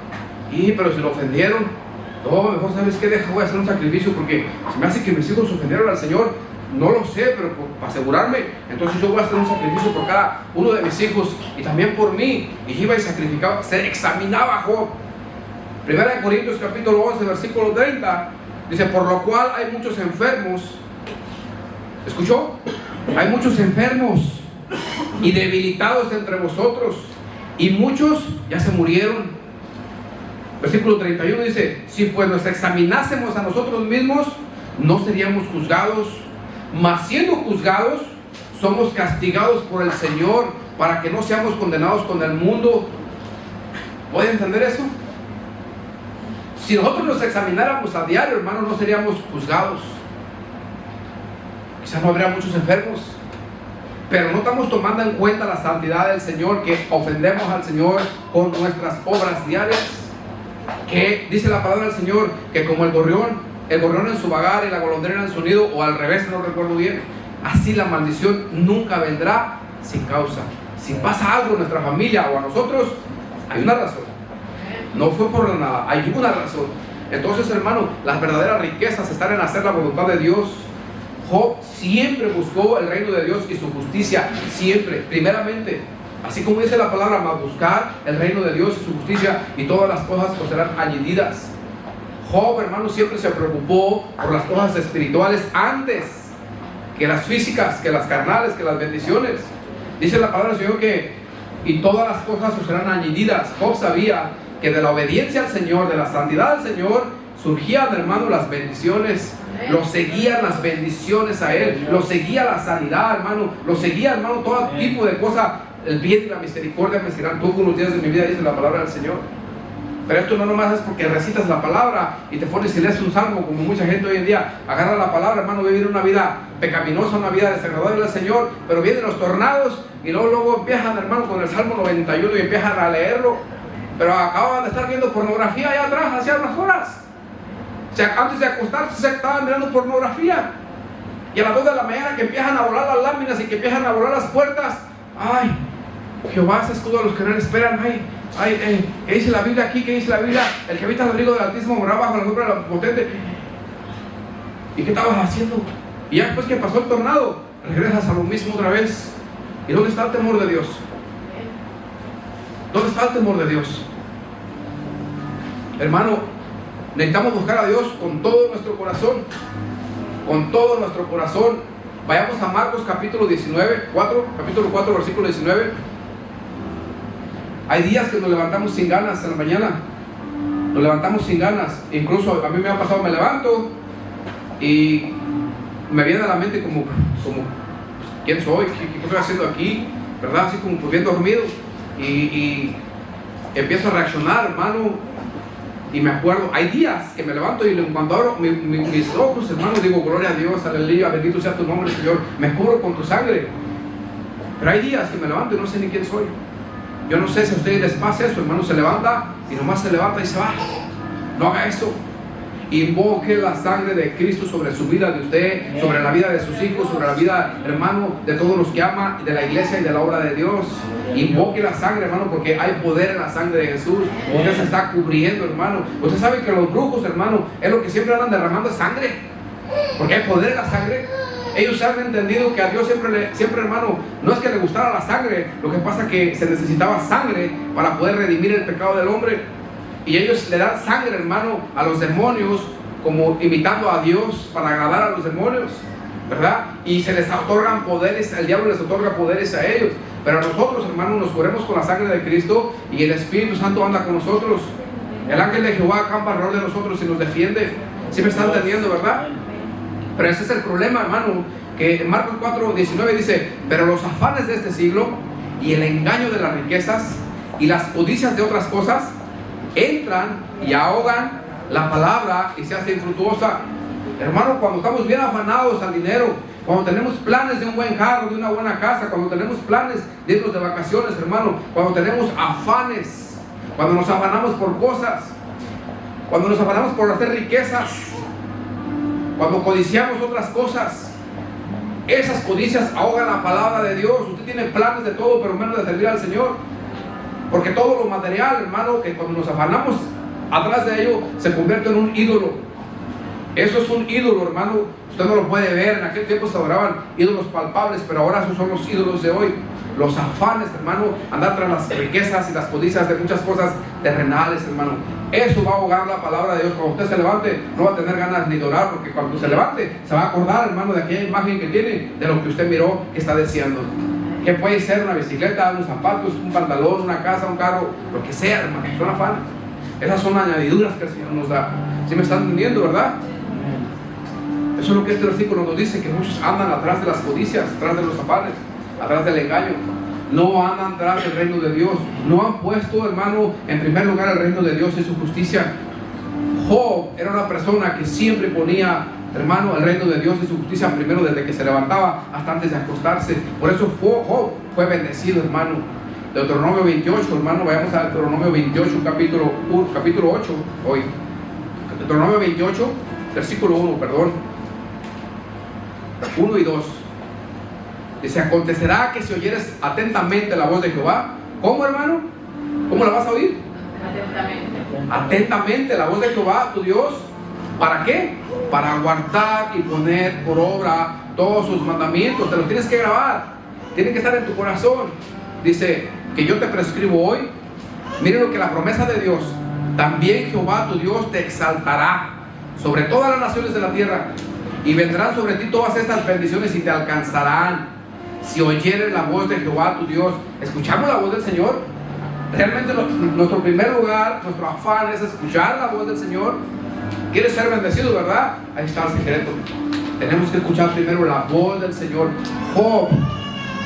Pero si lo ofendieron, no, mejor sabes qué, voy a hacer un sacrificio porque se me hace que mis hijos ofendieron al Señor. No lo sé, pero para asegurarme, entonces yo voy a hacer un sacrificio por cada uno de mis hijos y también por mí. Y iba y sacrificaba, se examinaba Job. 1 Corintios capítulo 11, versículo 30, dice: por lo cual hay muchos enfermos. ¿Escuchó? Hay muchos enfermos y debilitados entre vosotros, y muchos ya se murieron. Versículo 31 dice: si pues nos examinásemos a nosotros mismos, no seríamos juzgados, mas siendo juzgados, somos castigados por el Señor, para que no seamos condenados con el mundo. ¿Puede entender eso? Si nosotros nos examináramos a diario, hermano, no seríamos juzgados. Quizás no habría muchos enfermos, pero no estamos tomando en cuenta la santidad del Señor, que ofendemos al Señor con nuestras obras diarias. Que dice la palabra del Señor que como el gorrión en su vagar y la golondrina en su nido, o al revés, no recuerdo bien, así la maldición nunca vendrá sin causa. Si pasa algo en nuestra familia o a nosotros, hay una razón. No fue por nada, hay una razón. Entonces, hermano, las verdaderas riquezas están en hacer la voluntad de Dios. Job siempre buscó el reino de Dios y su justicia, siempre, primeramente. Así como dice la palabra, más buscar el reino de Dios y su justicia, y todas las cosas pues serán añadidas. Job, hermano, siempre se preocupó por las cosas espirituales antes que las físicas, que las carnales, que las bendiciones. Dice la palabra del Señor que y todas las cosas pues serán añadidas. Job sabía que de la obediencia al Señor, de la santidad del Señor, surgían, hermano, las bendiciones. Lo seguían las bendiciones a él, lo seguía la sanidad, hermano, lo seguía, hermano, todo tipo de cosas. El bien y la misericordia me seguirán todos los días de mi vida, dice la palabra del Señor. Pero esto no nomás es porque recitas la palabra y te pones y lees un salmo, como mucha gente hoy en día agarra la palabra, hermano, vivir una vida pecaminosa, una vida desagradable al Señor, pero vienen los tornados y luego empiezan, hermano, con el Salmo 91 y empiezan a leerlo, pero acaban de estar viendo pornografía allá atrás, hacía unas horas. Antes de acostarse se estaban mirando pornografía, y a las 2 de la mañana que empiezan a volar las láminas y que empiezan a volar las puertas. Ay, Jehová es escudo a los que no le esperan. ¿Qué dice la Biblia aquí? ¿Qué dice la Biblia? El que habita al abrigo del Altísimo morará bajo la sombra del Omnipotente. ¿Y qué estabas haciendo? Y ya después que pasó el tornado, regresas a lo mismo otra vez. ¿Y dónde está el temor de Dios? ¿Dónde está el temor de Dios? Hermano, necesitamos buscar a Dios con todo nuestro corazón. Con todo nuestro corazón. Vayamos a Marcos capítulo 4, versículo 19. Hay días que nos levantamos sin ganas en la mañana. Nos levantamos sin ganas. Incluso a mí me ha pasado, me levanto y me viene a la mente como ¿quién soy? ¿Qué estoy haciendo aquí? ¿Verdad? Así como bien dormido. Y empiezo a reaccionar, hermano. Y me acuerdo, hay días que me levanto y cuando abro mis ojos, hermano, digo: gloria a Dios, aleluya, bendito sea tu nombre, Señor, me cubro con tu sangre. Pero hay días que me levanto y no sé ni quién soy. Yo no sé si a ustedes les pasa eso, hermano, se levanta y nomás se levanta y se va. No haga eso. Invoque la sangre de Cristo sobre su vida de usted, sobre la vida de sus hijos, sobre la vida, hermano, de todos los que ama, de la iglesia y de la obra de Dios. Invoque la sangre, hermano, porque hay poder en la sangre de Jesús. Usted se está cubriendo, hermano. Usted sabe que los brujos, hermano, es lo que siempre andan derramando sangre, porque hay poder en la sangre. Ellos han entendido que a Dios siempre, hermano, no es que le gustara la sangre, lo que pasa es que se necesitaba sangre para poder redimir el pecado del hombre. Y ellos le dan sangre, hermano, a los demonios, como imitando a Dios para agradar a los demonios, ¿verdad? Y se les otorgan poderes, el diablo les otorga poderes a ellos. Pero a nosotros, hermano, nos cubrimos con la sangre de Cristo y el Espíritu Santo anda con nosotros. El ángel de Jehová acampa alrededor de nosotros y nos defiende. ¿Sí me están entendiendo, verdad? Pero ese es el problema, hermano, que en Marcos 4, 19 dice: pero los afanes de este siglo y el engaño de las riquezas y las codicias de otras cosas entran y ahogan la palabra y se hace infructuosa. Hermano, cuando estamos bien afanados al dinero, cuando tenemos planes de un buen carro, de una buena casa, cuando tenemos planes de irnos de vacaciones, hermano, cuando tenemos afanes, cuando nos afanamos por cosas, cuando nos afanamos por hacer riquezas, Cuando codiciamos otras cosas, esas codicias ahogan la palabra de Dios. Usted tiene planes de todo, pero menos de servir al Señor. Porque todo lo material, hermano, que cuando nos afanamos atrás de ello, se convierte en un ídolo. Eso es un ídolo, hermano. Usted no lo puede ver. En aquel tiempo se adoraban ídolos palpables, pero ahora esos son los ídolos de hoy. Los afanes, hermano, andar tras las riquezas y las codicias de muchas cosas terrenales, hermano. Eso va a ahogar la palabra de Dios. Cuando usted se levante, no va a tener ganas ni de orar, porque cuando se levante, se va a acordar, hermano, de aquella imagen que tiene, de lo que usted miró, que está deseando. Que puede ser una bicicleta, unos zapatos, un pantalón, una casa, un carro, lo que sea, hermano. Son afanes. Esas son añadiduras que el Señor nos da. ¿Sí me están entendiendo, verdad? Eso es lo que este versículo nos dice, que muchos andan atrás de las codicias, atrás de los afanes, atrás del engaño. No andan atrás del reino de Dios. No han puesto, hermano, en primer lugar el reino de Dios y su justicia. Job era una persona que siempre ponía, hermano, el reino de Dios y su justicia primero, desde que se levantaba hasta antes de acostarse. Por eso Job fue bendecido, hermano. Deuteronomio 28, hermano, vayamos a Deuteronomio 28, capítulo 8, hoy. Deuteronomio 28, versículo 1, perdón. 1 y 2. Dice: acontecerá que si oyeres atentamente la voz de Jehová. ¿Cómo, hermano? ¿Cómo la vas a oír? Atentamente la voz de Jehová, tu Dios. ¿Para qué? Para guardar y poner por obra todos sus mandamientos. Te los tienes que grabar. Tienen que estar en tu corazón. Dice que yo te prescribo hoy. Miren lo que la promesa de Dios. También Jehová tu Dios te exaltará sobre todas las naciones de la tierra, y vendrán sobre ti todas estas bendiciones y te alcanzarán si oyeres la voz de Jehová tu Dios. ¿Escuchamos la voz del Señor? Realmente nuestro primer lugar, nuestro afán es escuchar la voz del Señor. ¿Quieres ser bendecido, verdad? Ahí está el secreto. Tenemos que escuchar primero la voz del Señor. Job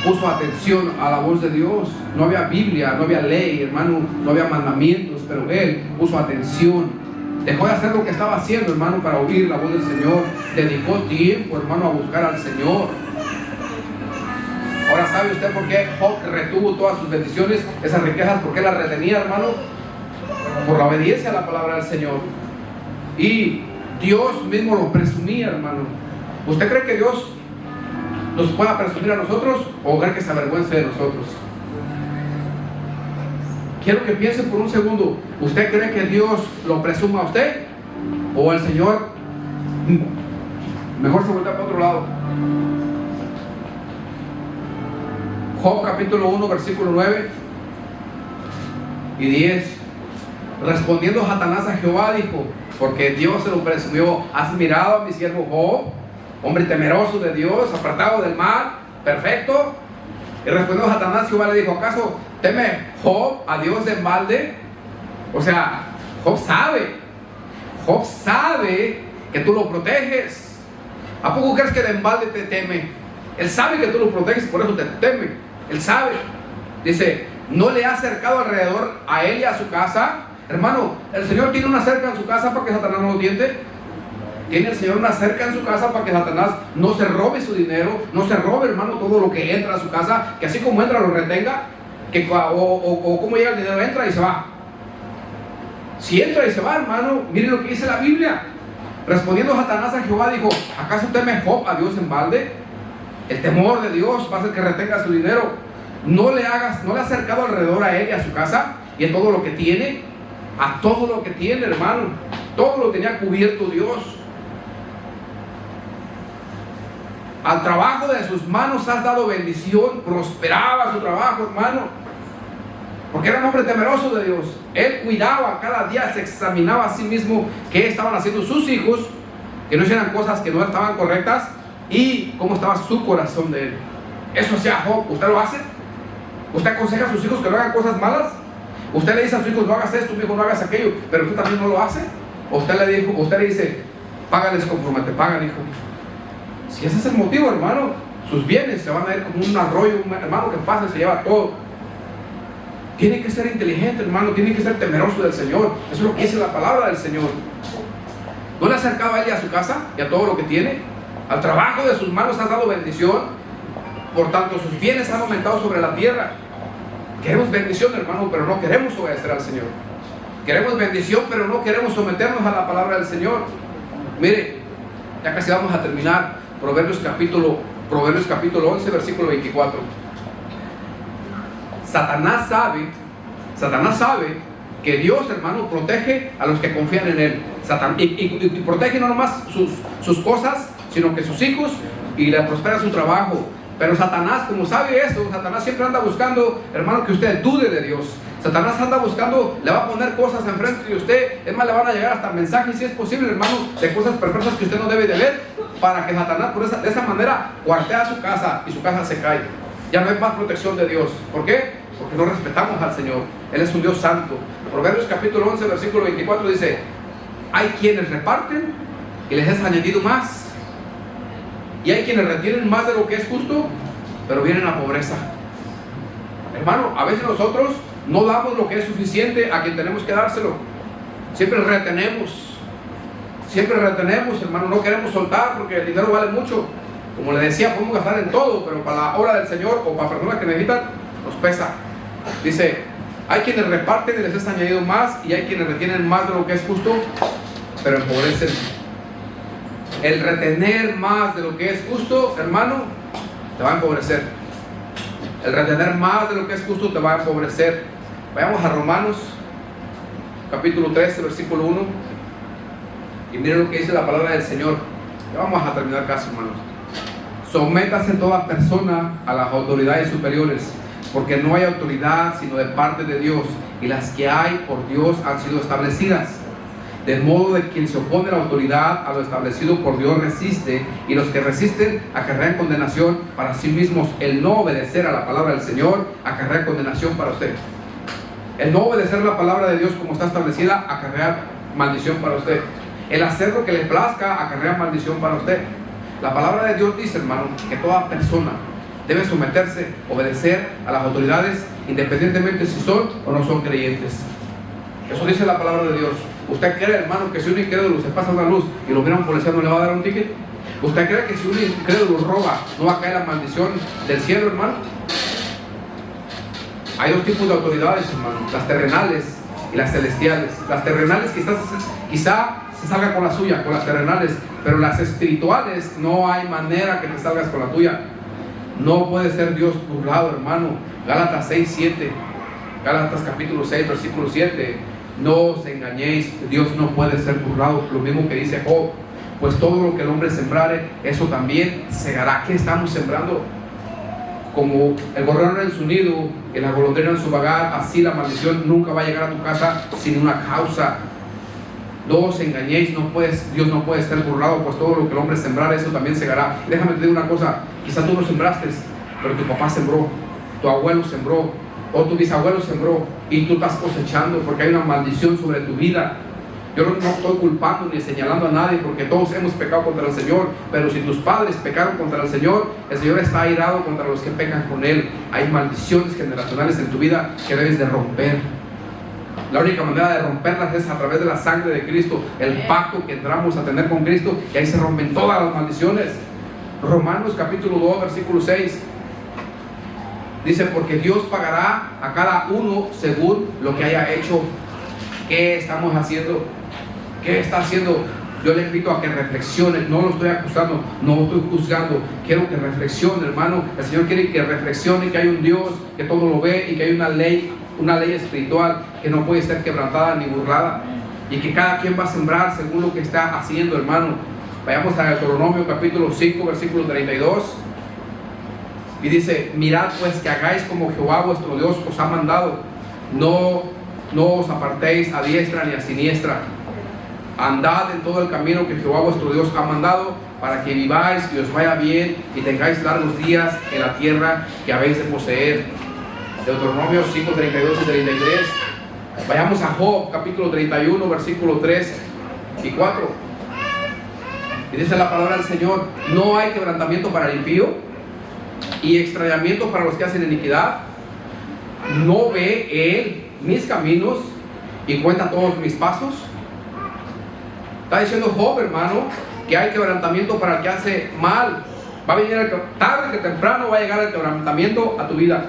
puso atención a la voz de Dios. No había Biblia, no había ley, hermano, no había mandamientos, pero él puso atención. Dejó de hacer lo que estaba haciendo, hermano, para oír la voz del Señor. Dedicó tiempo, hermano, a buscar al Señor. Ahora, ¿sabe usted por qué Job retuvo todas sus bendiciones, esas riquezas? ¿Por qué las retenía, hermano? Por la obediencia a la palabra del Señor. Y Dios mismo lo presumía, hermano. ¿Usted cree que Dios nos pueda presumir a nosotros, o cree que se avergüence de nosotros? Quiero que piense por un segundo. ¿Usted cree que Dios lo presuma a usted? ¿O el Señor mejor se vuelve para otro lado? Job capítulo 1, versículo 9 y 10. Respondiendo Satanás a Jehová, dijo: porque Dios se lo presumió, ¿has mirado a mi siervo Job, hombre temeroso de Dios, apartado del mal, perfecto? Y respondió Satanás, Jehová le dijo: ¿acaso teme Job a Dios de balde? O sea, Job sabe que tú lo proteges. ¿A poco crees que de balde te teme? Él sabe que tú lo proteges, por eso te teme. Él sabe. Dice: ¿no le ha acercado alrededor a él y a su casa? Hermano, el Señor tiene una cerca en su casa para que Satanás no lo tiente. Tiene el Señor una cerca en su casa para que Satanás no se robe su dinero, no se robe, hermano, todo lo que entra a su casa, que así como entra lo retenga, o como llega el dinero, entra y se va. Si entra y se va, hermano, mire lo que dice la Biblia. Respondiendo Satanás a Jehová, dijo: ¿acaso teme Job a Dios en balde? El temor de Dios va a hacer que retenga su dinero. No le ha acercado alrededor a él y a su casa y a todo lo que tiene. A todo lo que tiene, hermano. Todo lo tenía cubierto Dios. Al trabajo de sus manos has dado bendición. Prosperaba su trabajo, hermano, porque era un hombre temeroso de Dios. Él cuidaba, cada día se examinaba a sí mismo qué estaban haciendo sus hijos, que no hicieran cosas que no estaban correctas, y cómo estaba su corazón de él. Eso hacía Job. ¿Usted lo hace? ¿Usted aconseja a sus hijos que no hagan cosas malas? ¿Usted le dice a sus hijos: no hagas esto, mi hijo, no hagas aquello, pero usted también no lo hace? ¿O usted le dice: págales conforme te pagan, hijo? Si ese es el motivo, hermano, sus bienes se van a ir como un arroyo, un hermano que pasa y se lleva todo. Tiene que ser inteligente, hermano, tiene que ser temeroso del Señor. Eso es lo que dice la palabra del Señor. ¿No le acercaba a él y a su casa y a todo lo que tiene? Al trabajo de sus manos has dado bendición, por tanto sus bienes han aumentado sobre la tierra. Queremos bendición, hermano, pero no queremos obedecer al Señor. Queremos bendición, pero no queremos someternos a la palabra del Señor. Mire, Ya casi vamos a terminar. Proverbios capítulo 11, versículo 24. Satanás sabe que Dios, hermano, protege a los que confían en Él. Y protege no nomás sus cosas, sino que sus hijos, y le prospera su trabajo. Pero Satanás, como sabe eso, Satanás siempre anda buscando, hermano, que usted dude de Dios. Satanás anda buscando, le va a poner cosas enfrente de usted. Es más, le van a llegar hasta mensajes, si es posible, hermano, de cosas perversas que usted no debe de ver, para que Satanás de esa manera cuartea su casa y su casa se cae. Ya no hay más protección de Dios. ¿Por qué? Porque no respetamos al Señor. Él es un Dios santo. Proverbios capítulo 11, versículo 24 dice: hay quienes reparten y les es añadido más, y hay quienes retienen más de lo que es justo, pero vienen a pobreza. Hermano, a veces nosotros no damos lo que es suficiente a quien tenemos que dárselo. Siempre retenemos, hermano. No queremos soltar porque el dinero vale mucho. Como le decía, podemos gastar en todo, pero para la obra del Señor o para personas que necesitan, nos pesa. Dice: hay quienes reparten y les es añadido más, y hay quienes retienen más de lo que es justo, pero empobrecen. El retener más de lo que es justo, hermano, te va a empobrecer. El retener más de lo que es justo te va a empobrecer. Vayamos a Romanos capítulo 13, versículo 1, y miren lo que dice la palabra del Señor. Ya vamos a terminar casi, hermanos. Sométase toda persona a las autoridades superiores, porque no hay autoridad sino de parte de Dios, y las que hay por Dios han sido establecidas. De modo de quien se opone a la autoridad, a lo establecido por Dios resiste, y los que resisten acarrean condenación para sí mismos. El no obedecer a la palabra del Señor acarrea condenación para usted. El no obedecer la palabra de Dios como está establecida acarrea maldición para usted. El hacer lo que le plazca acarrea maldición para usted. La palabra de Dios dice, hermano, que toda persona debe someterse, obedecer a las autoridades, independientemente si son o no son creyentes. Eso dice la palabra de Dios. ¿Usted cree, hermano, que si un incrédulo se pasa una luz y lo viene a un policía no le va a dar un ticket? ¿Usted cree que si un incrédulo roba no va a caer la maldición del cielo, hermano? Hay dos tipos de autoridades, hermano: las terrenales y las celestiales. Las terrenales quizá se salga con la suya, con las terrenales, pero las espirituales no hay manera que te salgas con la tuya. No puede ser Dios burlado, hermano. Gálatas 6, 7. Gálatas capítulo 6, versículo 7. No os engañéis, Dios no puede ser burlado. Lo mismo que dice Job: pues todo lo que el hombre sembrare, eso también segará. ¿Qué estamos sembrando? Como el gorrión en su nido y la golondrina en su vagar, así la maldición nunca va a llegar a tu casa sin una causa. No os engañéis, Dios no puede ser burlado, pues todo lo que el hombre sembrare, eso también segará. Y déjame te decir una cosa: quizá tú no sembraste, pero tu papá sembró, tu abuelo sembró, o tu bisabuelo sembró, y tú estás cosechando porque hay una maldición sobre tu vida. Yo no estoy culpando ni señalando a nadie, porque todos hemos pecado contra el Señor, pero si tus padres pecaron contra el Señor está airado contra los que pecan con Él. Hay maldiciones generacionales en tu vida que debes de romper. La única manera de romperlas es a través de la sangre de Cristo, el pacto que entramos a tener con Cristo, y ahí se rompen todas las maldiciones. Romanos capítulo 2, versículo 6. Dice: porque Dios pagará a cada uno según lo que haya hecho. ¿Qué estamos haciendo? ¿Qué está haciendo? Yo le invito a que reflexione. No lo estoy acusando, no lo estoy juzgando. Quiero que reflexione, hermano. El Señor quiere que reflexione que hay un Dios que todo lo ve, y que hay una ley espiritual que no puede ser quebrantada ni burlada, y que cada quien va a sembrar según lo que está haciendo, hermano. Vayamos a Deuteronomio capítulo 5, versículo 32. Y dice: mirad pues que hagáis como Jehová vuestro Dios os ha mandado. No os apartéis a diestra ni a siniestra. Andad en todo el camino que Jehová vuestro Dios ha mandado, para que viváis y os vaya bien, y tengáis largos días en la tierra que habéis de poseer. Deuteronomio 5, 32 y 33. Vayamos a Job capítulo 31, versículo 3 y 4. Y dice la palabra del Señor: no hay quebrantamiento para el impío, y extrañamiento para los que hacen iniquidad. ¿No ve él mis caminos y cuenta todos mis pasos? Está diciendo Job, hermano, que hay quebrantamiento para el que hace mal. Va a venir tarde que temprano, va a llegar el quebrantamiento a tu vida.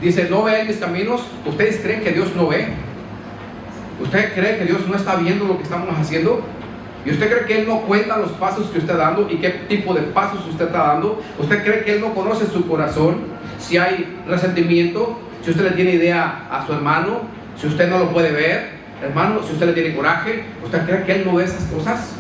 Dice: no ve mis caminos. ¿Ustedes creen que Dios no ve? ¿Usted cree que Dios no está viendo lo que estamos haciendo? ¿Y usted cree que Él no cuenta los pasos que usted está dando y qué tipo de pasos usted está dando? ¿Usted cree que Él no conoce su corazón? Si hay resentimiento, si usted le tiene idea a su hermano, si usted no lo puede ver, hermano, si usted le tiene coraje, ¿usted cree que Él no ve esas cosas?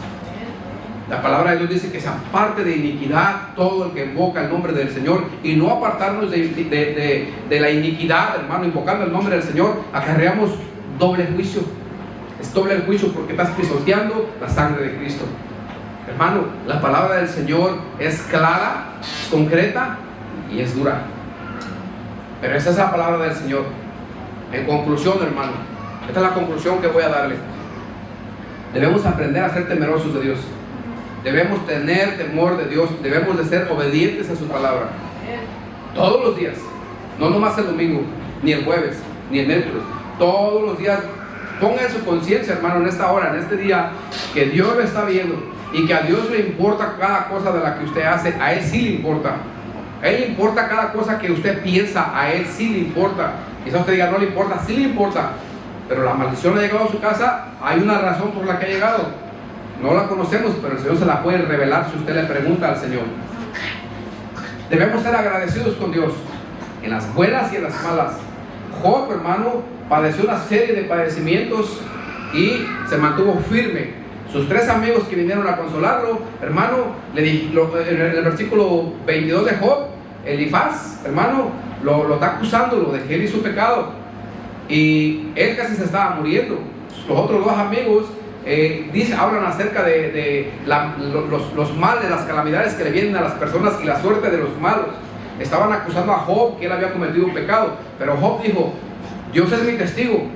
La palabra de Dios dice que se aparte de iniquidad todo el que invoca el nombre del Señor, y no apartarnos de la iniquidad, hermano, invocando el nombre del Señor, acarreamos doble juicio. Es doble el juicio porque estás pisoteando la sangre de Cristo. Hermano, la palabra del Señor es clara, es concreta y es dura. Pero esa es la palabra del Señor. En conclusión, hermano, esta es la conclusión que voy a darle. Debemos aprender a ser temerosos de Dios. Debemos tener temor de Dios. Debemos de ser obedientes a su palabra. Todos los días. No nomás el domingo, ni el jueves, ni el miércoles. Todos los días. Ponga en su conciencia, hermano, en esta hora, en este día, que Dios lo está viendo y que a Dios le importa cada cosa de la que usted hace. A Él sí le importa. A Él le importa cada cosa que usted piensa. A Él sí le importa. Quizás usted diga, no le importa. Sí le importa. Pero la maldición ha llegado a su casa. Hay una razón por la que ha llegado. No la conocemos, pero el Señor se la puede revelar si usted le pregunta al Señor. Debemos ser agradecidos con Dios en las buenas y en las malas. Job, hermano, padeció una serie de padecimientos y se mantuvo firme. Sus 3 amigos que vinieron a consolarlo, hermano, en el versículo 22 de Job, Elifaz, hermano, lo está acusándolo de que él hizo pecado y él casi se estaba muriendo. Los otros 2 amigos hablan acerca de los males, las calamidades que le vienen a las personas y la suerte de los malos. Estaban acusando a Job que él había cometido un pecado, pero Job dijo, Dios es mi testigo.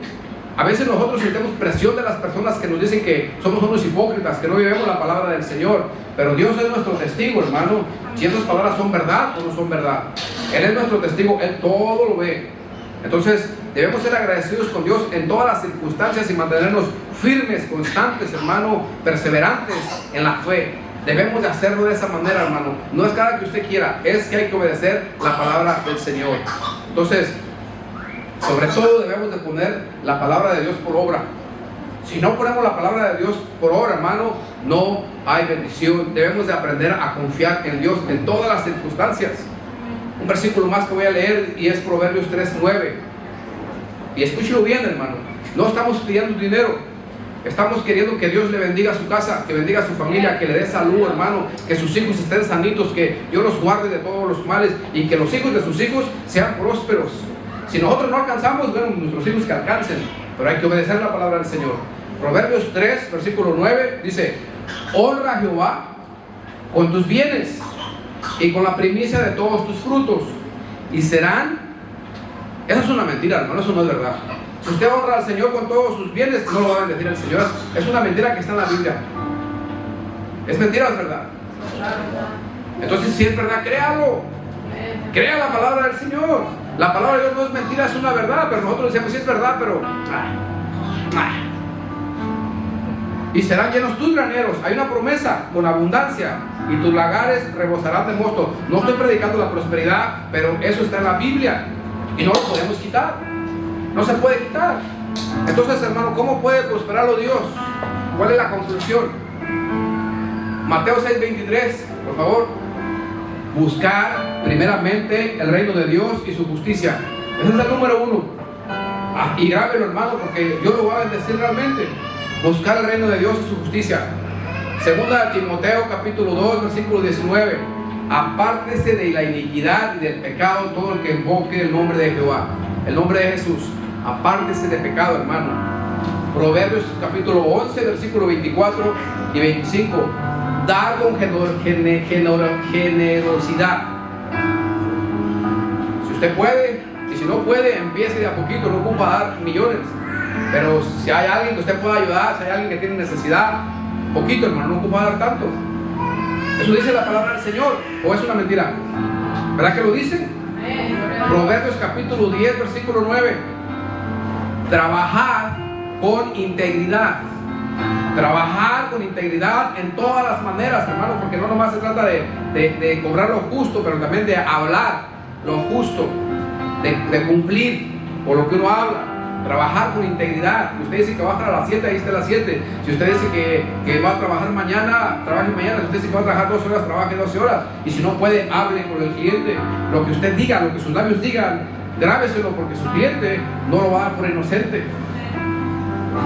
A veces nosotros sentimos presión de las personas que nos dicen que somos unos hipócritas, que no vivimos la palabra del Señor, pero Dios es nuestro testigo, hermano. Si estas palabras son verdad o no son verdad, Él es nuestro testigo, Él todo lo ve. Entonces debemos ser agradecidos con Dios en todas las circunstancias y mantenernos firmes, constantes, hermano, perseverantes en la fe. Debemos de hacerlo de esa manera, hermano. No es cada que usted quiera, es que hay que obedecer la palabra del Señor. Entonces, sobre todo debemos de poner la palabra de Dios por obra. Si no ponemos la palabra de Dios por obra, hermano, no hay bendición. Debemos de aprender a confiar en Dios en todas las circunstancias. Un versículo más que voy a leer y es Proverbios 3:9. Y escúchelo bien, hermano. No estamos pidiendo dinero. Estamos queriendo que Dios le bendiga su casa, que bendiga a su familia, que le dé salud, hermano, que sus hijos estén sanitos, que Dios los guarde de todos los males y que los hijos de sus hijos sean prósperos. Si nosotros no alcanzamos, bueno, nuestros hijos que alcancen, pero hay que obedecer la palabra del Señor. Proverbios 3, versículo 9, dice, honra a Jehová con tus bienes y con la primicia de todos tus frutos, y serán, eso es una mentira, hermano, eso no es verdad. Si usted honra al Señor con todos sus bienes, no lo va a bendecir el Señor. Es una mentira que está en la Biblia. ¿Es mentira o es verdad? Entonces, si es verdad, créalo. Crea la palabra del Señor. La palabra de Dios no es mentira, es una verdad. Pero nosotros decimos, sí es verdad, pero y serán llenos tus graneros. Hay una promesa con abundancia, y tus lagares rebosarán de mosto. No estoy predicando la prosperidad, pero eso está en la Biblia y no lo podemos quitar. No se puede quitar. Entonces, hermano, ¿cómo puede prosperarlo Dios? ¿Cuál es la conclusión? Mateo 6:23, por favor. Buscar primeramente el reino de Dios y su justicia. Ese es el número 1. Y grábelo, hermano, porque Dios lo va a bendecir realmente. Buscar el reino de Dios y su justicia. Segunda de Timoteo, capítulo 2, versículo 19. Apártese de la iniquidad y del pecado todo el que invoque el nombre de Jehová, el nombre de Jesús. Apártese de pecado, hermano. Proverbios capítulo 11, versículo 24 y 25. Dar con generosidad. Si usted puede, y si no puede, empiece de a poquito. No ocupa dar millones, pero si hay alguien que usted pueda ayudar, si hay alguien que tiene necesidad, poquito, hermano, no ocupa dar tanto. Eso dice la palabra del Señor, ¿o es una mentira? ¿Verdad que lo dice? Proverbios capítulo 10, versículo 9. Trabajar con integridad. Trabajar con integridad en todas las maneras, hermano, porque no nomás se trata de cobrar lo justo, pero también de hablar lo justo, de cumplir por lo que uno habla. trabajar con integridad. Si usted dice que va a estar a las 7, ahí está a las 7. Si usted dice que va a trabajar mañana, trabaje mañana. Si usted dice que va a trabajar 12 horas, trabaje 12 horas. Y si no puede, hable con el cliente. Lo que usted diga, lo que sus labios digan, grábeselo, porque su cliente no lo va a dar por inocente.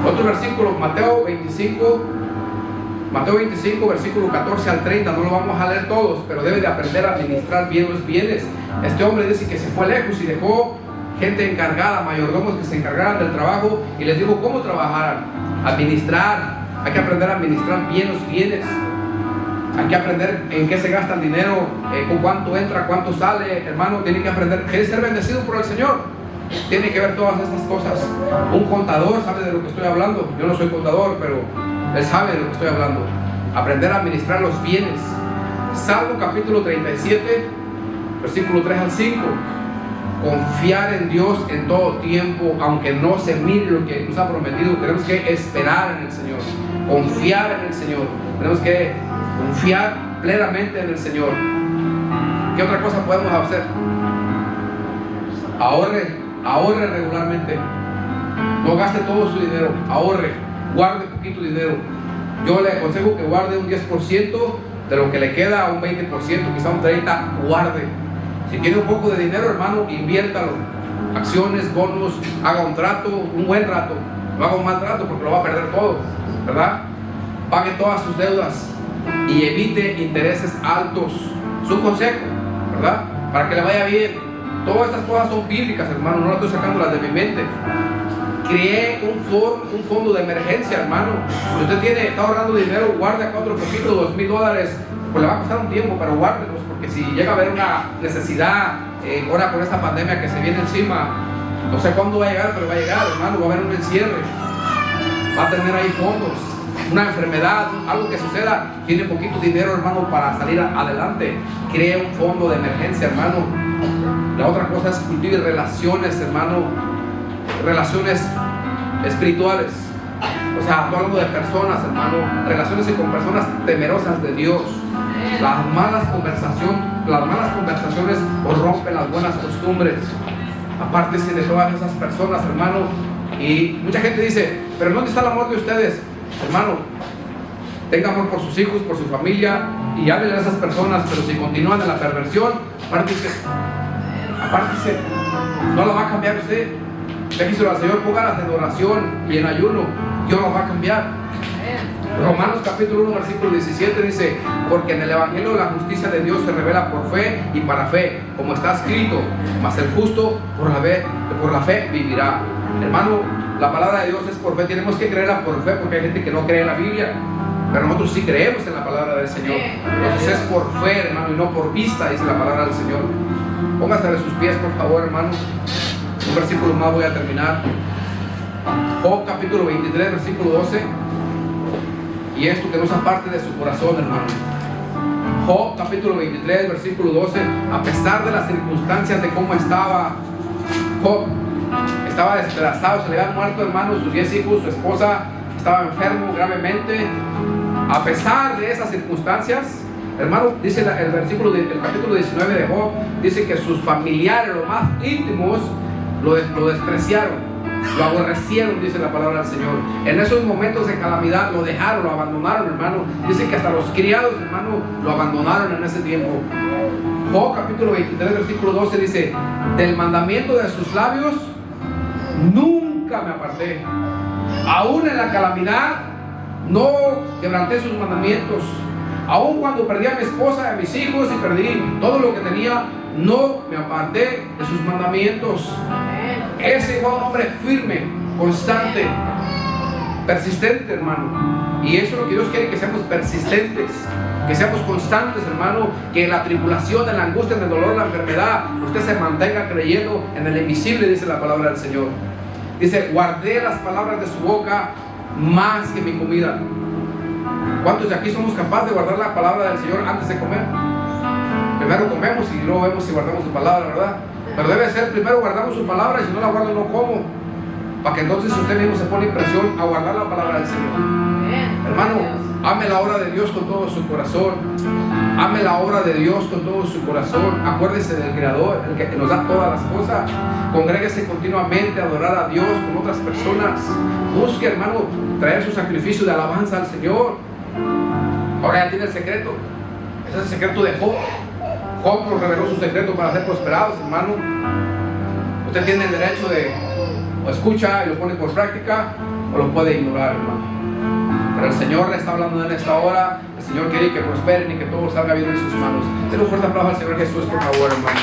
Otro versículo, Mateo 25, versículo 14 al 30, no lo vamos a leer todos, pero debe de aprender a administrar bien los bienes. Este hombre dice que se fue lejos y dejó gente encargada, mayordomos que se encargaran del trabajo, y les dijo cómo trabajaran. Administrar, hay que aprender a administrar bien los bienes. Hay que aprender en qué se gasta el dinero, con cuánto entra, cuánto sale. Hermano, tiene que aprender. ¿Quiere ser bendecido por el Señor? Tiene que ver todas estas cosas. Un contador sabe de lo que estoy hablando. Yo no soy contador, pero él sabe de lo que estoy hablando. Aprender a administrar los bienes. Salmo capítulo 37, versículo 3 al 5. Confiar en Dios en todo tiempo, aunque no se mire lo que nos ha prometido. Tenemos que esperar en el Señor, confiar en el Señor. Tenemos que confiar plenamente en el Señor. ¿Qué otra cosa podemos hacer? Ahorre regularmente. No gaste todo su dinero. Ahorre, guarde poquito dinero. Yo le aconsejo que guarde un 10% de lo que le queda, un 20%, quizá un 30%. Guarde. Si tiene un poco de dinero, hermano, inviértalo. Acciones, bonos, haga un trato, un buen trato. No haga un mal trato porque lo va a perder todo, ¿verdad? Pague todas sus deudas y evite intereses altos. Es un consejo, ¿verdad? Para que le vaya bien. Todas estas cosas son bíblicas, hermano, no las estoy sacándolas de mi mente. Cree un fondo de emergencia, hermano. Si usted está ahorrando dinero, guarde acá otro poquito, $2,000. Pues le va a costar un tiempo, pero guárdelos, porque si llega a haber una necesidad, ahora con esta pandemia que se viene encima, no sé cuándo va a llegar, pero va a llegar, hermano. Va a haber un encierre, va a tener ahí fondos, una enfermedad, algo que suceda, tiene poquito dinero, hermano, para salir adelante. Cree un fondo de emergencia, hermano. La otra cosa es cultivar relaciones, hermano, relaciones espirituales. O sea, estoy hablando de personas, hermano, relaciones con personas temerosas de Dios. Las malas conversaciones os rompen las buenas costumbres. Apártese de todas esas personas, hermano. Y mucha gente dice, pero ¿dónde está el amor de ustedes? Hermano, tenga amor por sus hijos, por su familia, y háblenle a esas personas. Pero si continúan en la perversión, apártese, no lo va a cambiar usted. Déjeselo al Señor, póngalas en oración y en ayuno, Dios lo va a cambiar. Romanos capítulo 1 versículo 17 dice: porque en el evangelio la justicia de Dios se revela por fe y para fe, como está escrito, mas el justo por la fe vivirá. Hermano, la palabra de Dios es por fe. Tenemos que creerla por fe, porque hay gente que no cree en la Biblia, pero nosotros sí creemos en la palabra del Señor. Entonces es por fe, hermano, y no por vista, dice la palabra del Señor. Póngase de sus pies, por favor, hermano. Un versículo más, voy a terminar. Job capítulo 23 versículo 12. Y esto que no es aparte de su corazón, hermano. Job capítulo 23 versículo 12. A pesar de las circunstancias de cómo estaba Job, estaba despedazado, se le habían muerto, hermano, sus 10 hijos, su esposa estaba enfermo gravemente. A pesar de esas circunstancias, hermano, dice el capítulo 19 de Job, dice que sus familiares, los más íntimos, lo despreciaron, lo aborrecieron, dice la palabra del Señor. En esos momentos de calamidad lo dejaron, lo abandonaron, hermano. Dice que hasta los criados, hermano, lo abandonaron en ese tiempo. Job capítulo 23 versículo 12 dice: del mandamiento de sus labios nunca me aparté, aún en la calamidad no quebranté sus mandamientos. Aún cuando perdí a mi esposa, a mis hijos y perdí todo lo que tenía, no me aparté de sus mandamientos. Ese fue un hombre firme, constante, persistente, hermano. Y eso es lo que Dios quiere, que seamos persistentes, que seamos constantes, hermano. Que en la tribulación, en la angustia, en el dolor, en la enfermedad, usted se mantenga creyendo en el invisible, dice la palabra del Señor. Dice: guardé las palabras de su boca más que mi comida. ¿Cuántos de aquí somos capaces de guardar la palabra del Señor antes de comer? Primero comemos y luego vemos si guardamos su palabra, ¿verdad? Pero debe ser, primero guardamos su palabra, y si no la guardo no como, para que entonces usted mismo se pone impresión a guardar la palabra del Señor. Hermano, ame la obra de Dios con todo su corazón, Ame la obra de Dios con todo su corazón. Acuérdese del Creador, el que nos da todas las cosas. Congréguese continuamente a adorar a Dios con otras personas. Busque, hermano, traer su sacrificio de alabanza al Señor. Ahora ya tiene el secreto. Ese es el secreto de Job. Job nos reveló su secreto para ser prosperados, hermano. Usted tiene el derecho de o escucha y lo pone por práctica, o lo puede ignorar, hermano. Pero el Señor le está hablando en esta hora. El Señor quiere que prosperen y que todo salga bien en sus manos. Den un fuerte aplauso al Señor Jesús, por favor, hermano.